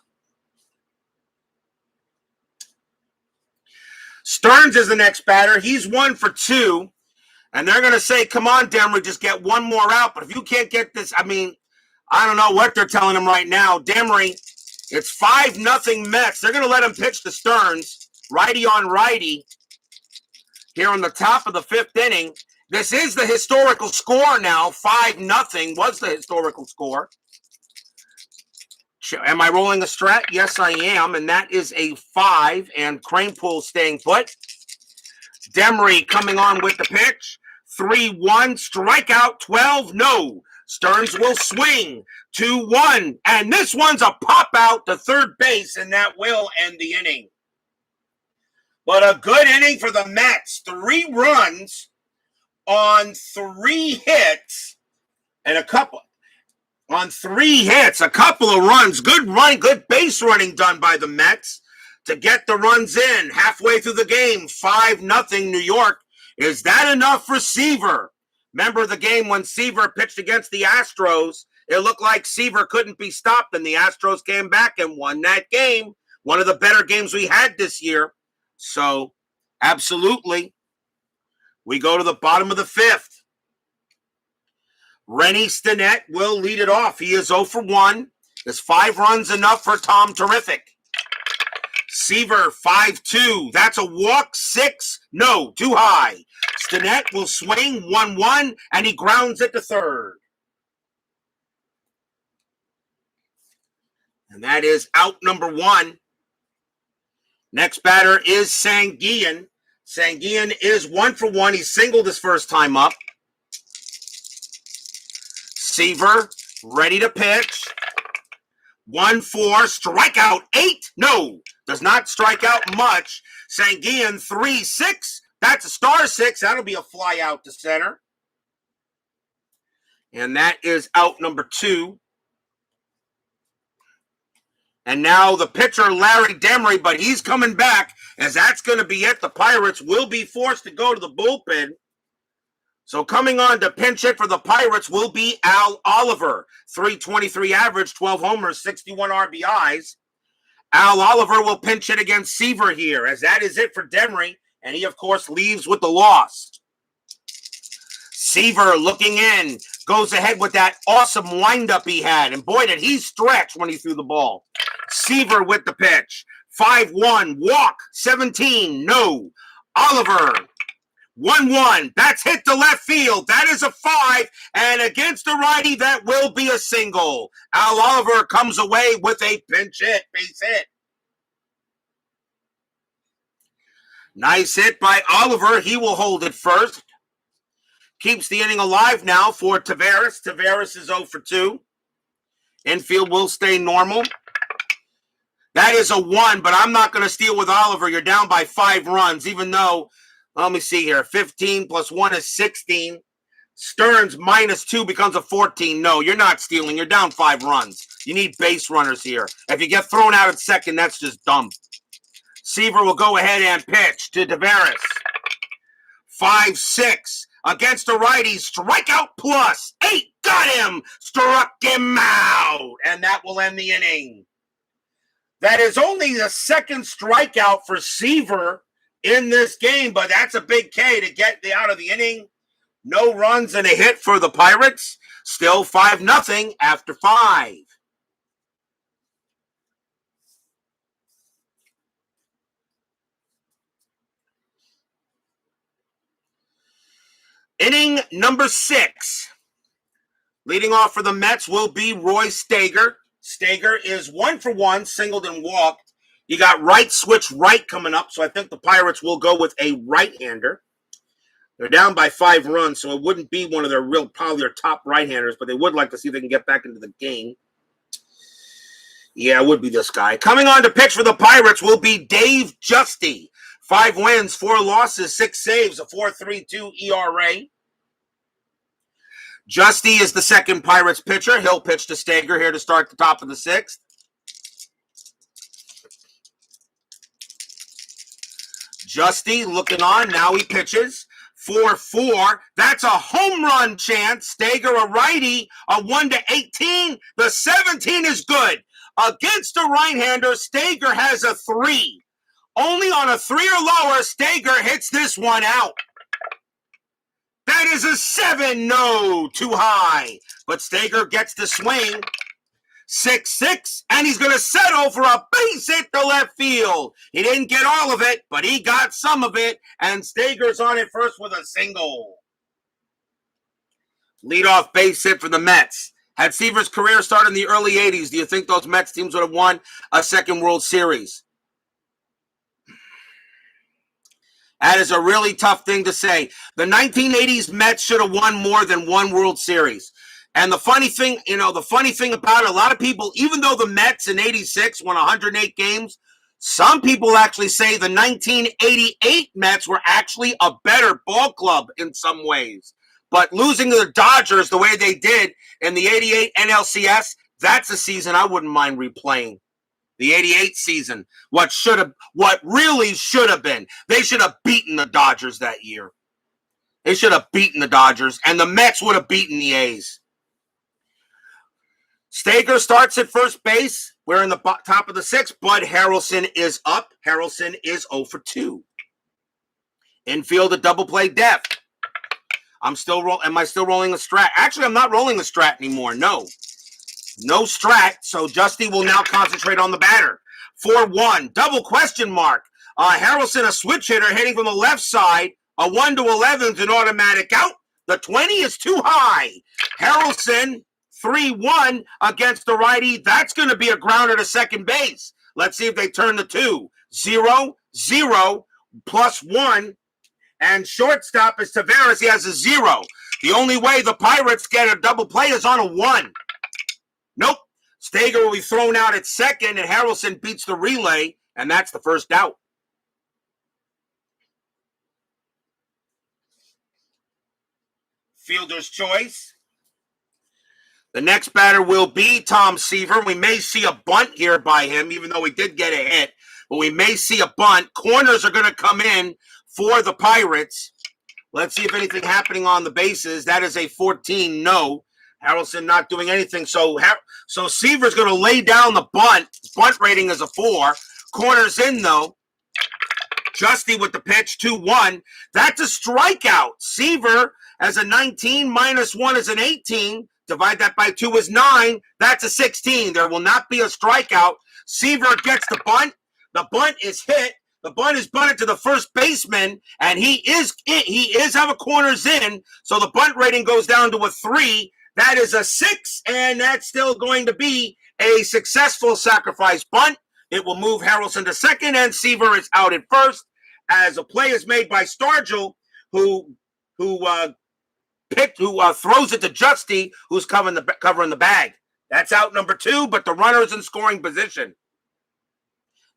Stearns is the next batter. He's 1 for 2. And they're going to say, come on, Demery, just get one more out. But if you can't get this, I mean, I don't know what they're telling him right now. Demery, it's 5-0 Mets. They're going to let him pitch to Stearns, righty on righty, here on the top of the 5th inning. This is the historical score now. 5-0 was the historical score. Am I rolling a strat? Yes, I am. And that is a 5. And Cranepool staying put. Demery coming on with the pitch. 3-1. Strikeout 12. No. Stearns will swing. 2-1. And this one's a pop out to third base. And that will end the inning. But a good inning for the Mets. 3 runs on 3 hits. And a couple of runs. Good run, good base running done by the Mets to get the runs in halfway through the game. 5-0 New York. Is that enough for Seaver? Remember the game when Seaver pitched against the Astros? It looked like Seaver couldn't be stopped, and the Astros came back and won that game. One of the better games we had this year. So, absolutely. We go to the bottom of the 5th. Rennie Stinnett will lead it off. He is 0 for 1. Is 5 runs enough for Tom Terrific? Seaver, 5-2. That's a walk. 6. No, too high. Stinnett will swing 1-1, and he grounds it to third. And that is out number 1. Next batter is Sanguillen. Sanguillen is 1 for 1. He singled his first time up. Seaver, ready to pitch. 1-4, strikeout 8. No, does not strike out much. Sanguillen, 3-6. That's a star 6. That'll be a fly out to center. And that is out number 2. And now the pitcher, Larry Demery, but he's coming back, as that's going to be it. The Pirates will be forced to go to the bullpen. So coming on to pinch hit for the Pirates will be Al Oliver. 323 average, 12 homers, 61 RBIs. Al Oliver will pinch hit against Seaver here, as that is it for Demery. And he, of course, leaves with the loss. Seaver looking in, goes ahead with that awesome windup he had. And boy, did he stretch when he threw the ball. Seaver with the pitch. 5-1, walk, 17, no. Oliver, 1-1, that's hit to left field. That is a 5, and against the righty, that will be a single. Al Oliver comes away with a pinch hit, base hit. Nice hit by Oliver. He will hold it first. Keeps the inning alive now for Taveras. Taveras is 0 for 2. Infield will stay normal. That is a 1, but I'm not going to steal with Oliver. You're down by 5 runs, even though, let me see here, 15 plus 1 is 16. Stearns minus 2 becomes a 14. No, you're not stealing. You're down 5 runs. You need base runners here. If you get thrown out at second, that's just dumb. Seaver will go ahead and pitch to Taveras. 5-6. Against the righty, strikeout plus 8. Got him. Struck him out. And that will end the inning. That is only the second strikeout for Seaver in this game, but that's a big K to get out of the inning. No runs and a hit for the Pirates. Still 5-0 after 5. Inning number 6. Leading off for the Mets will be Roy Stager. Stager is 1 for 1, singled and walked. You got right switch right coming up, so I think the Pirates will go with a right-hander. They're down by 5 runs, so it wouldn't be one of their probably their top right-handers, but they would like to see if they can get back into the game. Yeah, it would be this guy. Coming on to pitch for the Pirates will be Dave Justy. 5 wins, 4 losses, 6 saves, a 4.32 ERA. Justy is the second Pirates pitcher. He'll pitch to Steger here to start the top of the 6th. Justy looking on. Now he pitches. 4-4. That's a home run chance. Steger a righty. A 1-18. The 17 is good. Against a right-hander, Steger has a 3. Only on a 3 or lower, Steger hits this one out. That is a 7. No, too high. But Steger gets the swing. 6-6, and he's going to settle for a base hit to left field. He didn't get all of it, but he got some of it, and Steger's on it first with a single. Leadoff base hit for the Mets. Had Seaver's career started in the early 80s, do you think those Mets teams would have won a second World Series? That is a really tough thing to say. The 1980s Mets should have won more than one World Series. And the funny thing about it, a lot of people, even though the Mets in 86 won 108 games, some people actually say the 1988 Mets were actually a better ball club in some ways. But losing to the Dodgers the way they did in the 88 NLCS, that's a season I wouldn't mind replaying. The 88 season, what really should have been. They should have beaten the Dodgers that year. They should have beaten the Dodgers, and the Mets would have beaten the A's. Steger starts at first base. We're in the top of the 6th. Bud Harrelson is up. Harrelson is 0 for 2. Infield a double play depth. Am I still rolling a strat? Actually, I'm not rolling a strat anymore. No strat. So Justy will now concentrate on the batter. 4-1. Double question mark. Harrelson, a switch hitter hitting from the left side. A 1-11 is an automatic out. The 20 is too high. Harrelson 3-1 against the righty. That's going to be a grounder to second base. Let's see if they turn the 2. 0, 0, +1. And shortstop is Tavares. He has a 0. The only way the Pirates get a double play is on a 1. Nope. Steger will be thrown out at second, and Harrelson beats the relay, and that's the first out. Fielder's choice. The next batter will be Tom Seaver. We may see a bunt here by him, even though he did get a hit. But we may see a bunt. Corners are going to come in for the Pirates. Let's see if anything happening on the bases. That is a 14 no. Harrelson not doing anything. So Seaver's going to lay down the bunt. Bunt rating is a 4. Corners in, though. Justy with the pitch, 2-1. That's a strikeout. Seaver as a 19, -1 is an 18. Divide that by 2 is 9. That's a 16. There will not be a strikeout. Seaver gets the bunt. The bunt is hit. The bunt is bunted to the first baseman, and he is have a corners in, so the bunt rating goes down to a 3. That is a 6, and that's still going to be a successful sacrifice bunt. It will move Harrelson to second, and Seaver is out at first, as a play is made by Stargell, who throws it to Justy, who's covering the bag. That's out number 2, but the runner is in scoring position.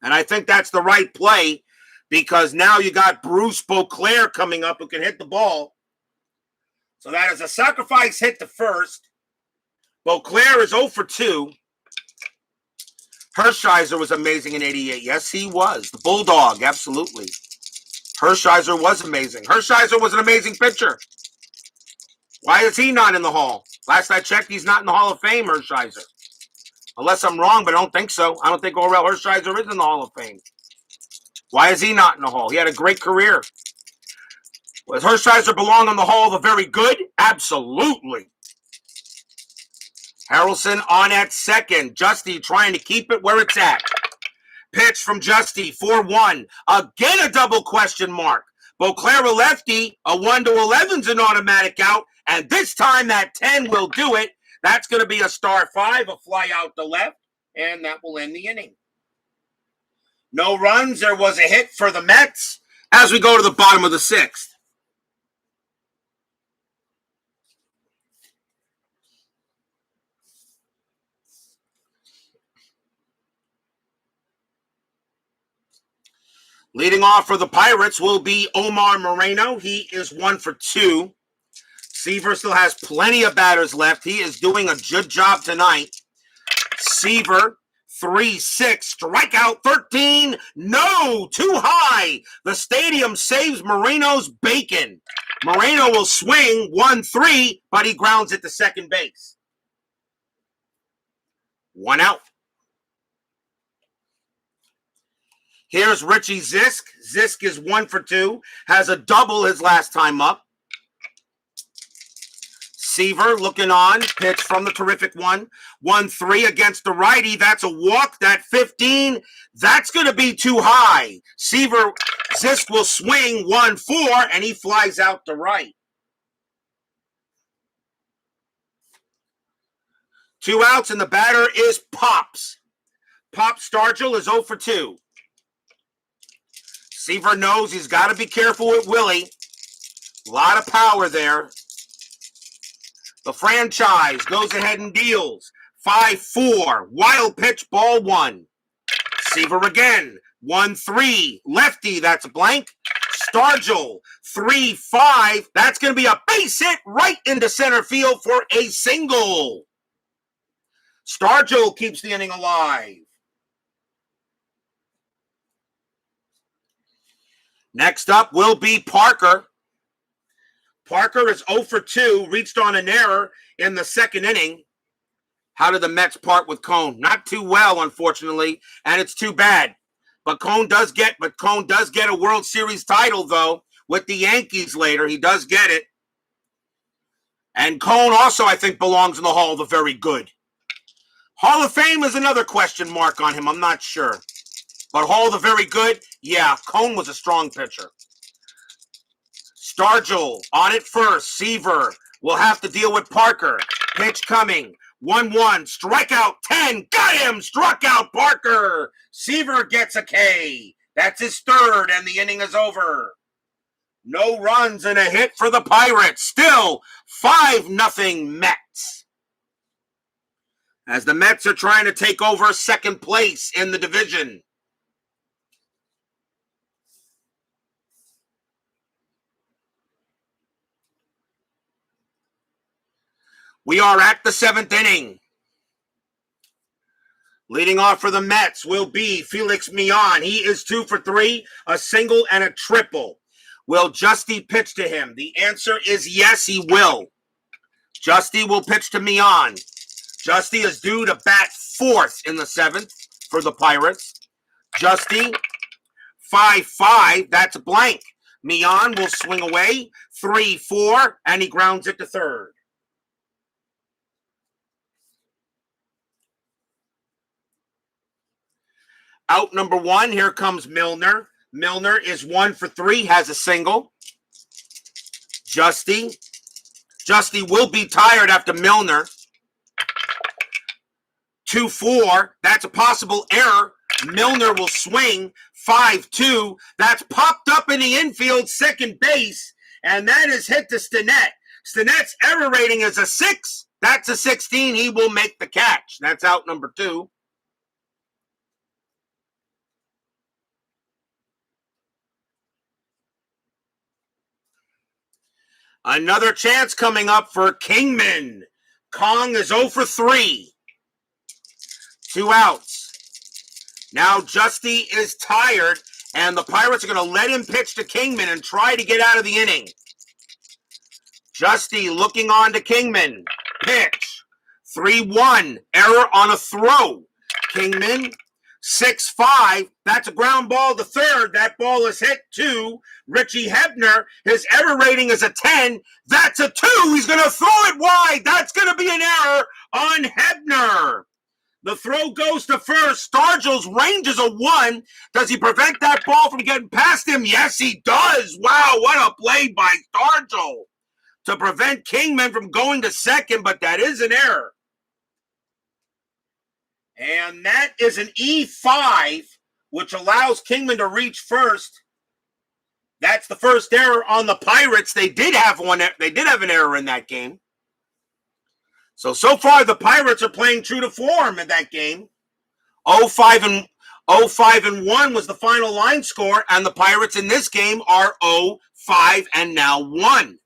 And I think that's the right play, because now you got Bruce Beauclair coming up who can hit the ball. So that is a sacrifice hit to first. Beauclair is 0 for 2. Hershiser was amazing in 88. Yes, he was. The Bulldog, absolutely. Hershiser was amazing. Hershiser was an amazing pitcher. Why is he not in the Hall? Last I checked, he's not in the Hall of Fame, Hershiser. Unless I'm wrong, but I don't think so. I don't think Orel Hershiser is in the Hall of Fame. Why is he not in the Hall? He had a great career. Does Hershiser belong in the Hall of the Very Good? Absolutely. Harrelson on at second. Justy trying to keep it where it's at. Pitch from Justy, 4-1. Again, a double question mark. Beauclair a lefty, a 1-11 is an automatic out, and this time that 10 will do it. That's going to be a star 5, a fly out to left, and that will end the inning. No runs. There was a hit for the Mets as we go to the bottom of the 6th. Leading off for the Pirates will be Omar Moreno. He is 1 for 2. Seaver still has plenty of batters left. He is doing a good job tonight. Seaver, 3-6, strikeout 13. No, too high. The stadium saves Moreno's bacon. Moreno will swing 1-3, but he grounds it to second base. 1 out. Here's Richie Zisk. Zisk is 1 for 2. Has a double his last time up. Seaver looking on. Pitch from the terrific one. 1-3 against the righty. That's a walk. That 15. That's going to be too high. Seaver, Zisk will swing 1-4, and he flies out to right. 2 outs, and the batter is Pops. Pop Stargell is 0 for 2. Seaver knows he's got to be careful with Willie. A lot of power there. The franchise goes ahead and deals. 5-4. Wild pitch, ball 1. Seaver again. 1-3. Lefty, that's a blank. Stargell, 3-5. That's going to be a base hit right into center field for a single. Stargell keeps the inning alive. Next up will be Parker. Parker is 0 for 2, reached on an error in the second inning. How did the Mets part with Cone? Not too well, unfortunately, and it's too bad. But Cone does get a World Series title, though, with the Yankees later. He does get it. And Cone also, I think, belongs in the Hall of the Very Good. Hall of Fame is another question mark on him. I'm not sure. But Hall of the Very Good, yeah, Cone was a strong pitcher. Stargell on it first. Seaver will have to deal with Parker. Pitch coming. 1-1. Strikeout 10. Got him. Struck out Parker. Seaver gets a K. That's his third, and the inning is over. No runs and a hit for the Pirates. Still 5-0 Mets. As the Mets are trying to take over second place in the division. We are at the 7th inning. Leading off for the Mets will be Felix Millan. He is 2 for 3, a single and a triple. Will Justy pitch to him? The answer is yes, he will. Justy will pitch to Millan. Justy is due to bat 4th in the 7th for the Pirates. Justy, 5-5, that's a blank. Millan will swing away, 3-4, and he grounds it to third. Out number 1, here comes Milner. Milner is 1 for 3, has a single. Justy will be tired after Milner. 2-4, that's a possible error. Milner will swing. 5-2, that's popped up in the infield, second base, and that is hit to Stinnett. Stinnet's error rating is a 6. That's a 16. He will make the catch. That's out number 2. Another chance coming up for Kingman. Kong is 0 for 3. 2 outs. Now Justy is tired, and the Pirates are going to let him pitch to Kingman and try to get out of the inning. Justy looking on to Kingman. Pitch. 3-1. Error on a throw. Kingman, 6-5. That's a ground ball to third. That ball is hit to Richie Hebner. His error rating is a 10. That's a 2. He's going to throw it wide. That's going to be an error on Hebner. The throw goes to first. Stargell's range is a 1. Does he prevent that ball from getting past him? Yes, he does. Wow, what a play by Stargell to prevent Kingman from going to second, but that is an error. And that is an E5, which allows Kingman to reach first. That's the first error on the Pirates. They did have an error in that game. So far the Pirates are playing true to form in that game. 0-5 0-5-1 was the final line score, and the Pirates in this game are 0-5 and now 1.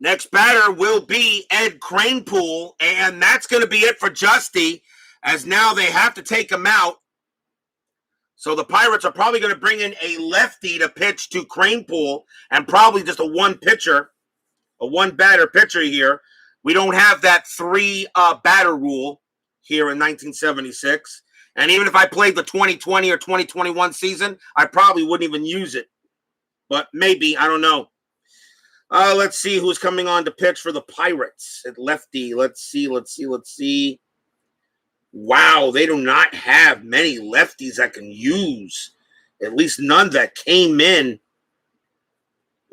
Next batter will be Ed Kranepool, and that's going to be it for Justy, as now they have to take him out. So the Pirates are probably going to bring in a lefty to pitch to Kranepool, and probably just a one-batter pitcher here. We don't have that three-batter rule here in 1976. And even if I played the 2020 or 2021 season, I probably wouldn't even use it. But maybe, I don't know. Let's see who's coming on to pitch for the Pirates at lefty. Let's see. Wow, they do not have many lefties I can use. At least none that came in.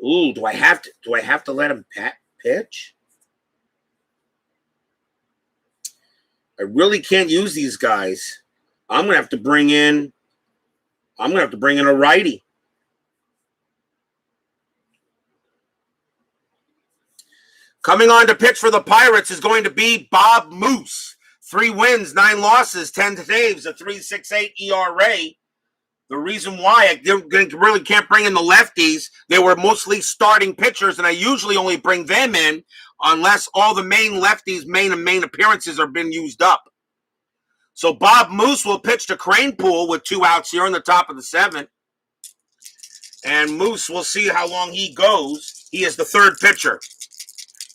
Ooh, do I have to let him pitch? I really can't use these guys. I'm gonna have to bring in a righty. Coming on to pitch for the Pirates is going to be Bob Moose. 3 wins, 9 losses, 10 saves, a 3.68 ERA. The reason why I really can't bring in the lefties, they were mostly starting pitchers, and I usually only bring them in unless all the main lefties' main appearances are being used up. So Bob Moose will pitch to Kranepool with 2 outs here in the top of the 7th. And Moose, we'll see how long he goes. He is the 3rd pitcher.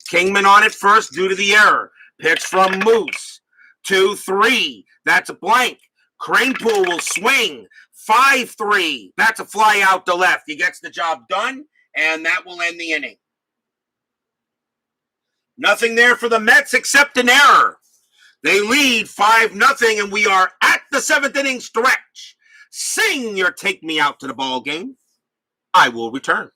Kingman on it first due to the error. Pitch from Moose. 2-3. That's a blank. Kranepool will swing. 5-3. That's a fly out to left. He gets the job done, and that will end the inning. Nothing there for the Mets except an error. They lead 5-0, and we are at the 7th inning stretch. Sing your take me out to the ball game. I will return.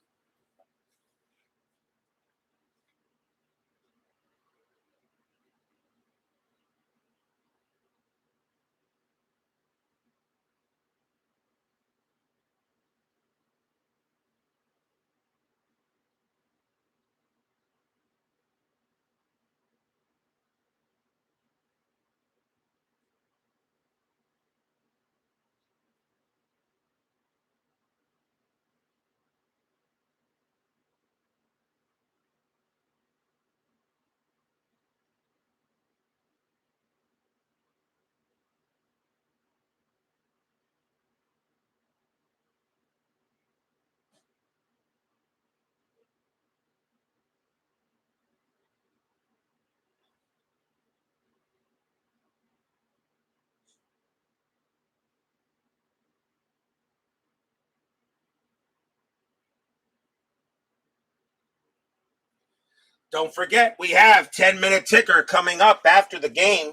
Don't forget, we have 10-minute ticker coming up after the game.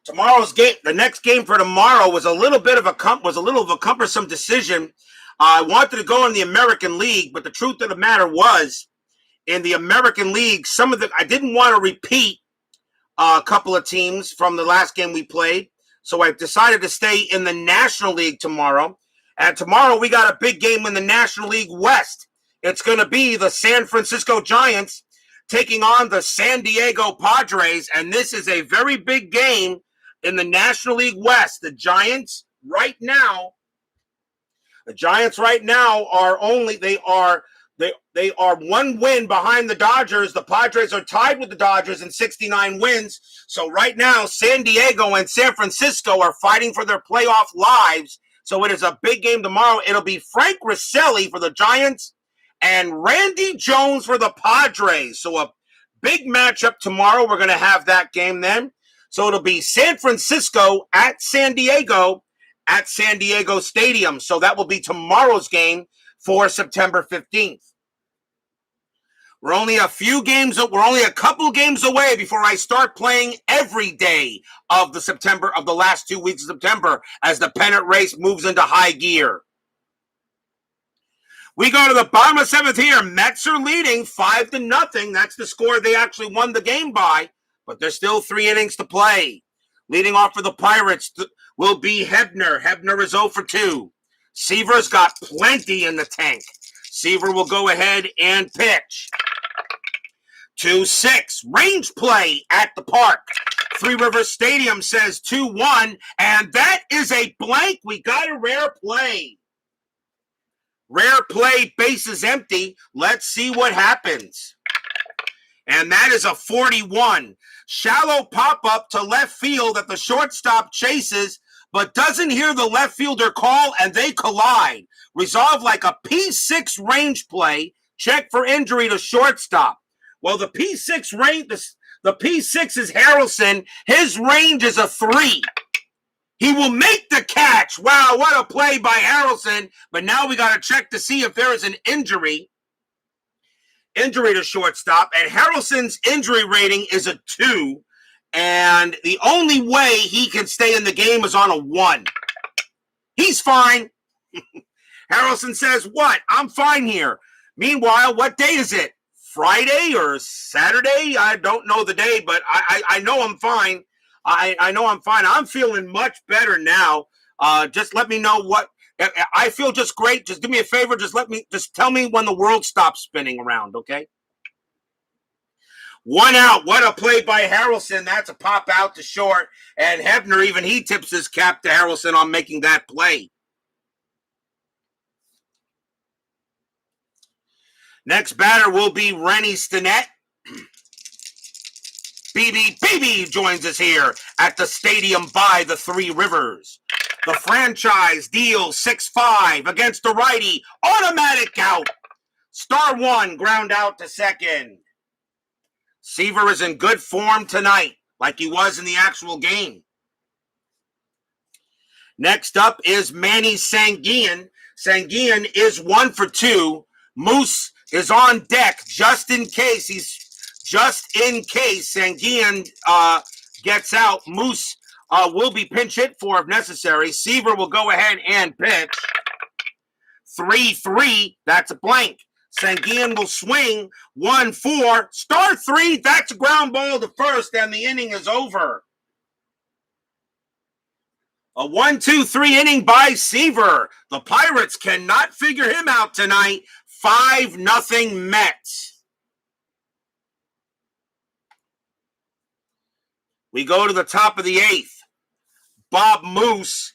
Tomorrow's game, the next game for tomorrow was a little of a cumbersome decision. I wanted to go in the American League, but the truth of the matter was, in the American League, I didn't want to repeat a couple of teams from the last game we played, so I decided to stay in the National League tomorrow. And tomorrow we got a big game in the National League West. It's going to be the San Francisco Giants taking on the San Diego Padres, and this is a very big game in the National League West. The Giants right now they are 1 win behind the Dodgers. The Padres are tied with the Dodgers in 69 wins. So right now, San Diego and San Francisco are fighting for their playoff lives. So it is a big game tomorrow. It'll be Frank Rosselli for the Giants and Randy Jones for the Padres. So a big matchup tomorrow. We're going to have that game then. So it'll be San Francisco at San Diego Stadium. So that will be tomorrow's game for September 15th. We're only a couple games away before I start playing every day of the last 2 weeks of September as the pennant race moves into high gear. We go to the bottom of 7th here. Mets are leading 5-0. That's the score they actually won the game by, but there's still 3 innings to play. Leading off for the Pirates will be Hebner. Hebner is 0 for 2. Seaver's got plenty in the tank. Seaver will go ahead and pitch. 2-6. Range play at the park. Three Rivers Stadium says 2-1, and that is a blank. We got a rare play. Rare play, bases empty. Let's see what happens. And that is a 41. Shallow pop-up to left field that the shortstop chases, but doesn't hear the left fielder call, and they collide. Resolved like a P6 range play. Check for injury to shortstop. Well, the P6 range, the P6 is Harrelson. His range is a 3. He will make the catch. Wow, what a play by Harrelson. But now we got to check to see if there is an injury. Injury to shortstop. And Harrelson's injury rating is a 2. And the only way he can stay in the game is on a 1. He's fine. Harrelson says, what? I'm fine here. Meanwhile, what day is it? Friday or Saturday? I don't know the day, but I know I'm fine. I know I'm fine. I'm feeling much better now. Just let me know what I feel. Just great. Just do me a favor. Just tell me when the world stops spinning around. Okay. 1 out. What a play by Harrelson. That's a pop out to short. And Hebner, even he tips his cap to Harrelson on making that play. Next batter will be Rennie Stinnett. BB joins us here at the stadium by the Three Rivers. The franchise deals 6-5 against the righty. Automatic out. Star 1, ground out to second. Seaver is in good form tonight, like he was in the actual game. Next up is Manny Sanguillen. Sanguillen is 1 for 2. Moose is on deck just in case. Sanguillen gets out. Moose will be pinch hit for if necessary. Seaver will go ahead and pitch. 3-3, that's a blank. Sanguillen will swing. 1-4. Star 3, that's a ground ball to first, and the inning is over. A 1-2-3 inning by Seaver. The Pirates cannot figure him out tonight. 5-0 Mets. We go to the top of the 8th. Bob Moose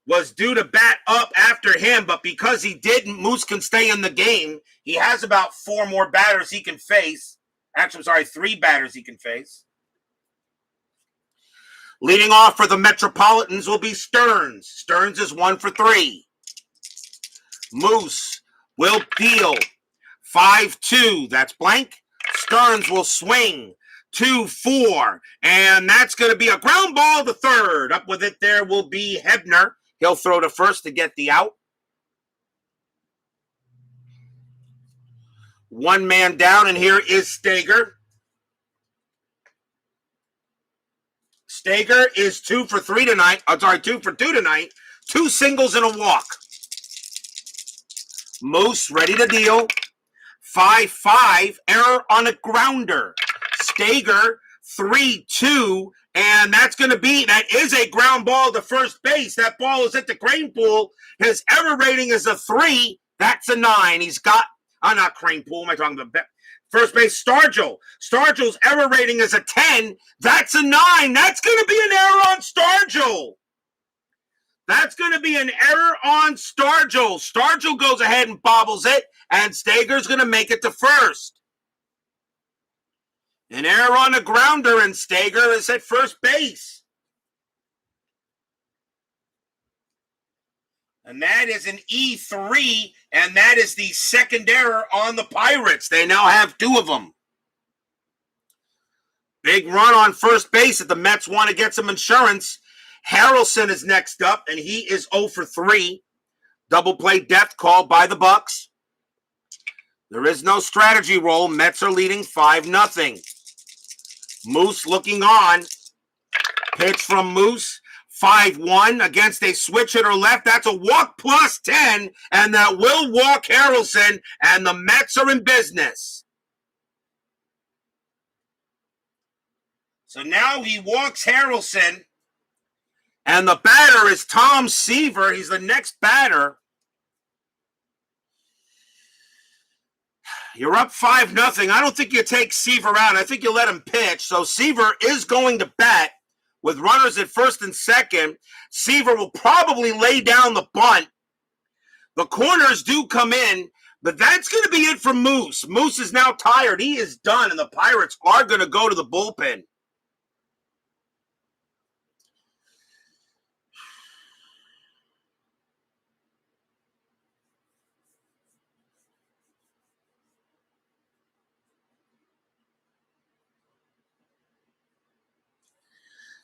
was due to bat up after him, but because he didn't, Moose can stay in the game. He has about 4 more batters he can face. Actually, I'm sorry, 3 batters he can face. Leading off for the Metropolitans will be Stearns. Stearns is 1 for 3. Moose will deal. 5-2, that's blank. Stearns will swing. 2-4, and that's going to be a ground ball to third. Up with it there will be Hebner. He'll throw to first to get the out. 1 man down, and here is Steger. Steger is 2 for 3 tonight. I'm sorry, 2 for 2 tonight. 2 singles and a walk. Moose ready to deal. 5-5, error on a grounder. Steger, 3-2, and that is a ground ball to first base. That ball is at the Crane Pool. His error rating is a 3. That's a 9. He's got, not Crane Pool, am I talking about? First base, Stargell. Stargell's error rating is a 10. That's a 9. That's going to be an error on Stargell. That's going to be an error on Stargell. Stargell goes ahead and bobbles it, and Steger's going to make it to first. An error on a grounder, and Steger is at first base. And that is an E3, and that is the second error on the Pirates. They now have 2 of them. Big run on first base if the Mets want to get some insurance. Harrelson is next up, and he is 0 for 3. Double play death call by the Bucks. There is no strategy roll. Mets are leading 5-0. Moose looking on. Pitch from Moose. 5-1 against a switch hitter left. That's a walk plus 10, and that will walk Harrelson, and the Mets are in business. So now he walks Harrelson, and the batter is Tom Seaver. He's the next batter. You're up 5-0. I don't think you take Seaver out. I think you let him pitch. So Seaver is going to bat with runners at first and second. Seaver will probably lay down the bunt. The corners do come in, but that's going to be it for Moose. Moose is now tired. He is done, and the Pirates are going to go to the bullpen.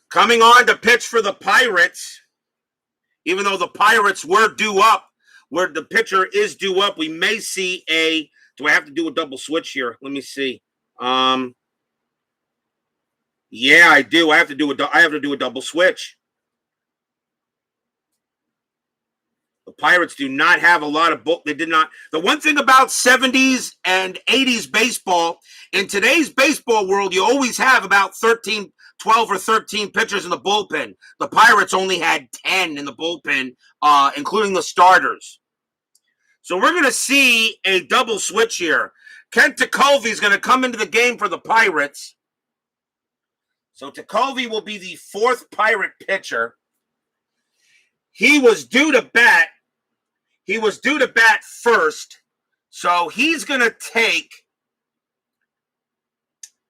Coming on to pitch for the Pirates, even though the Pirates were due up, where the pitcher is due up, we may see do I have to do a double switch here? Let me see. Yeah, I do. I have to do a double switch. The Pirates do not have a lot of they did not. The one thing about 70s and 80s baseball, in today's baseball world, you always have about 12 or 13 pitchers in the bullpen. The Pirates only had 10 in the bullpen, including the starters. So we're going to see a double switch here. Kent Tekulve is going to come into the game for the Pirates. So Tekulve will be the fourth Pirate pitcher. He was due to bat. He was due to bat first. So he's going to take,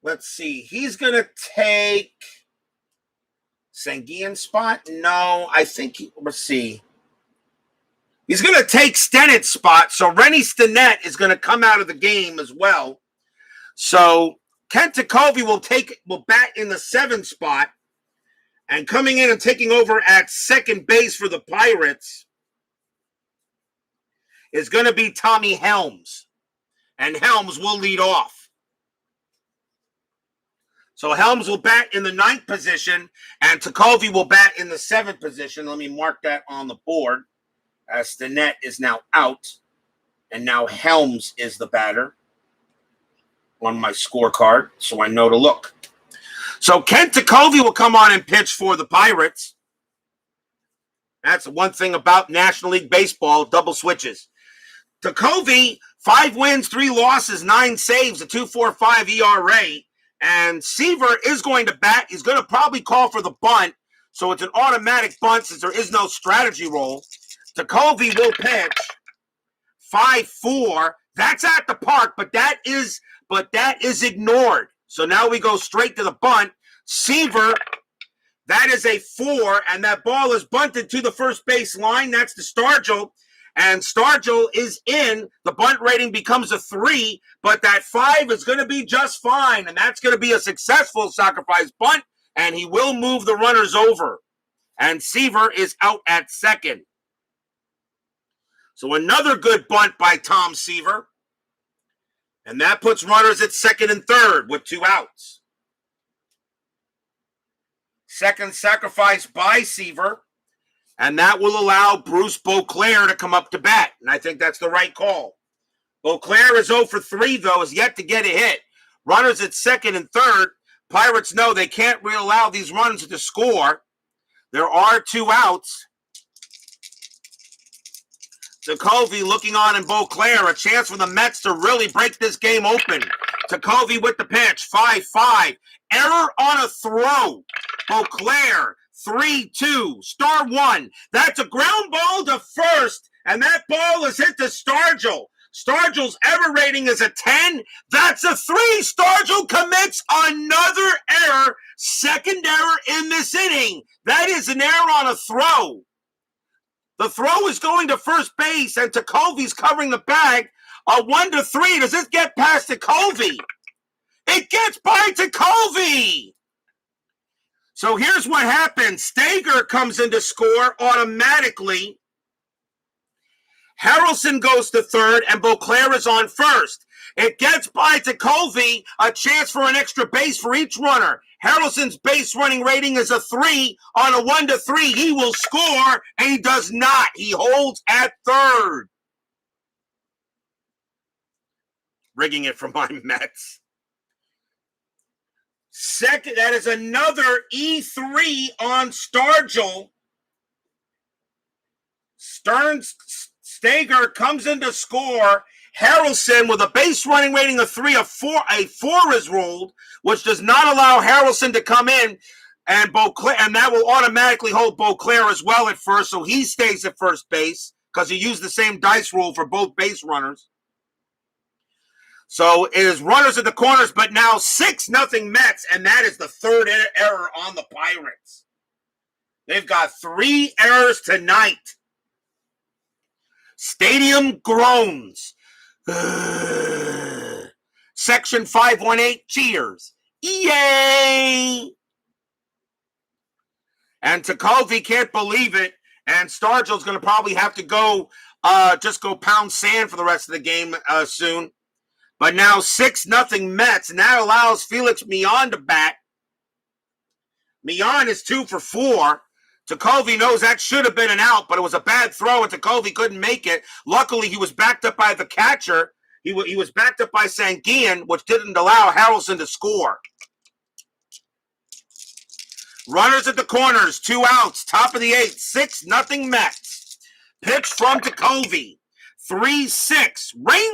let's see, he's going to take Sanguine's spot? No, I think, let's see. He's going to take Stennett's spot. So Rennie Stennett is going to come out of the game as well. So Kent Tekulve will bat in the 7th spot. And coming in and taking over at second base for the Pirates is going to be Tommy Helms. And Helms will lead off. So Helms will bat in the 9th position, and Tekulve will bat in the 7th position. Let me mark that on the board, as Stennett is now out, and now Helms is the batter on my scorecard, so I know to look. So Kent Tekulve will come on and pitch for the Pirates. That's one thing about National League Baseball, double switches. Tekulve, 5 wins, 3 losses, 9 saves, a 2.45 ERA. And Seaver is going to bat. He's going to probably call for the bunt. So it's an automatic bunt since there is no strategy roll. Tekulve will pitch. 5-4. That's at the park, but that is ignored. So now we go straight to the bunt. Seaver, that is a 4, and that ball is bunted to the first base line. That's to Stargell. And Stargell is in. The bunt rating becomes a 3, but that 5 is going to be just fine, and that's going to be a successful sacrifice bunt, and he will move the runners over. And Seaver is out at second. So another good bunt by Tom Seaver. And that puts runners at second and third with 2 outs. Second sacrifice by Seaver. And that will allow Bruce Beauclair to come up to bat. And I think that's the right call. Beauclair is 0 for 3, though, is yet to get a hit. Runners at second and third. Pirates know they can't really allow these runs to score. There are 2 outs. Tekulve looking on in Beauclair. A chance for the Mets to really break this game open. Tekulve with the pitch. 5-5. Error on a throw. Beauclair. 3-2. Star 1. That's a ground ball to first. And that ball is hit to Stargell. Stargell's error rating is a 10. That's a 3. Stargell commits another error. Second error in this inning. That is an error on a throw. The throw is going to first base, and Tekulve's covering the bag. A 1-3. Does this get past Tekulve? It gets by Tekulve. So here's what happens. Steger comes in to score automatically. Harrelson goes to third, and Beauclair is on first. It gets by Tekulve, a chance for an extra base for each runner. Harrelson's base running rating is a 3. On a 1-3, he will score, and he does not. He holds at third. Rigging it for my Mets. Second, that is another E3 on Stargell. Steger comes in to score, Harrelson with a base running rating of 3, a 4 is ruled, which does not allow Harrelson to come in, and that will automatically hold Beauclair as well at first, so he stays at first base because he used the same dice rule for both base runners. So it is runners at the corners, but now 6-0 Mets, and that is the third error on the Pirates. They've got 3 errors tonight. Stadium groans. Section 518, cheers. Yay! And Ticovey can't believe it, and Stargell's going to probably have to go pound sand for the rest of the game soon. But now 6-0 Mets, and that allows Felix Millan to bat. Millan is 2 for 4. Ticovey knows that should have been an out, but it was a bad throw, and Ticovey couldn't make it. Luckily, he was backed up by the catcher. He was backed up by Sanguillen, which didn't allow Harrelson to score. Runners at the corners, 2 outs, top of the 8th, 6-0 Mets. Pitch from Ticovey, 3-6. Rain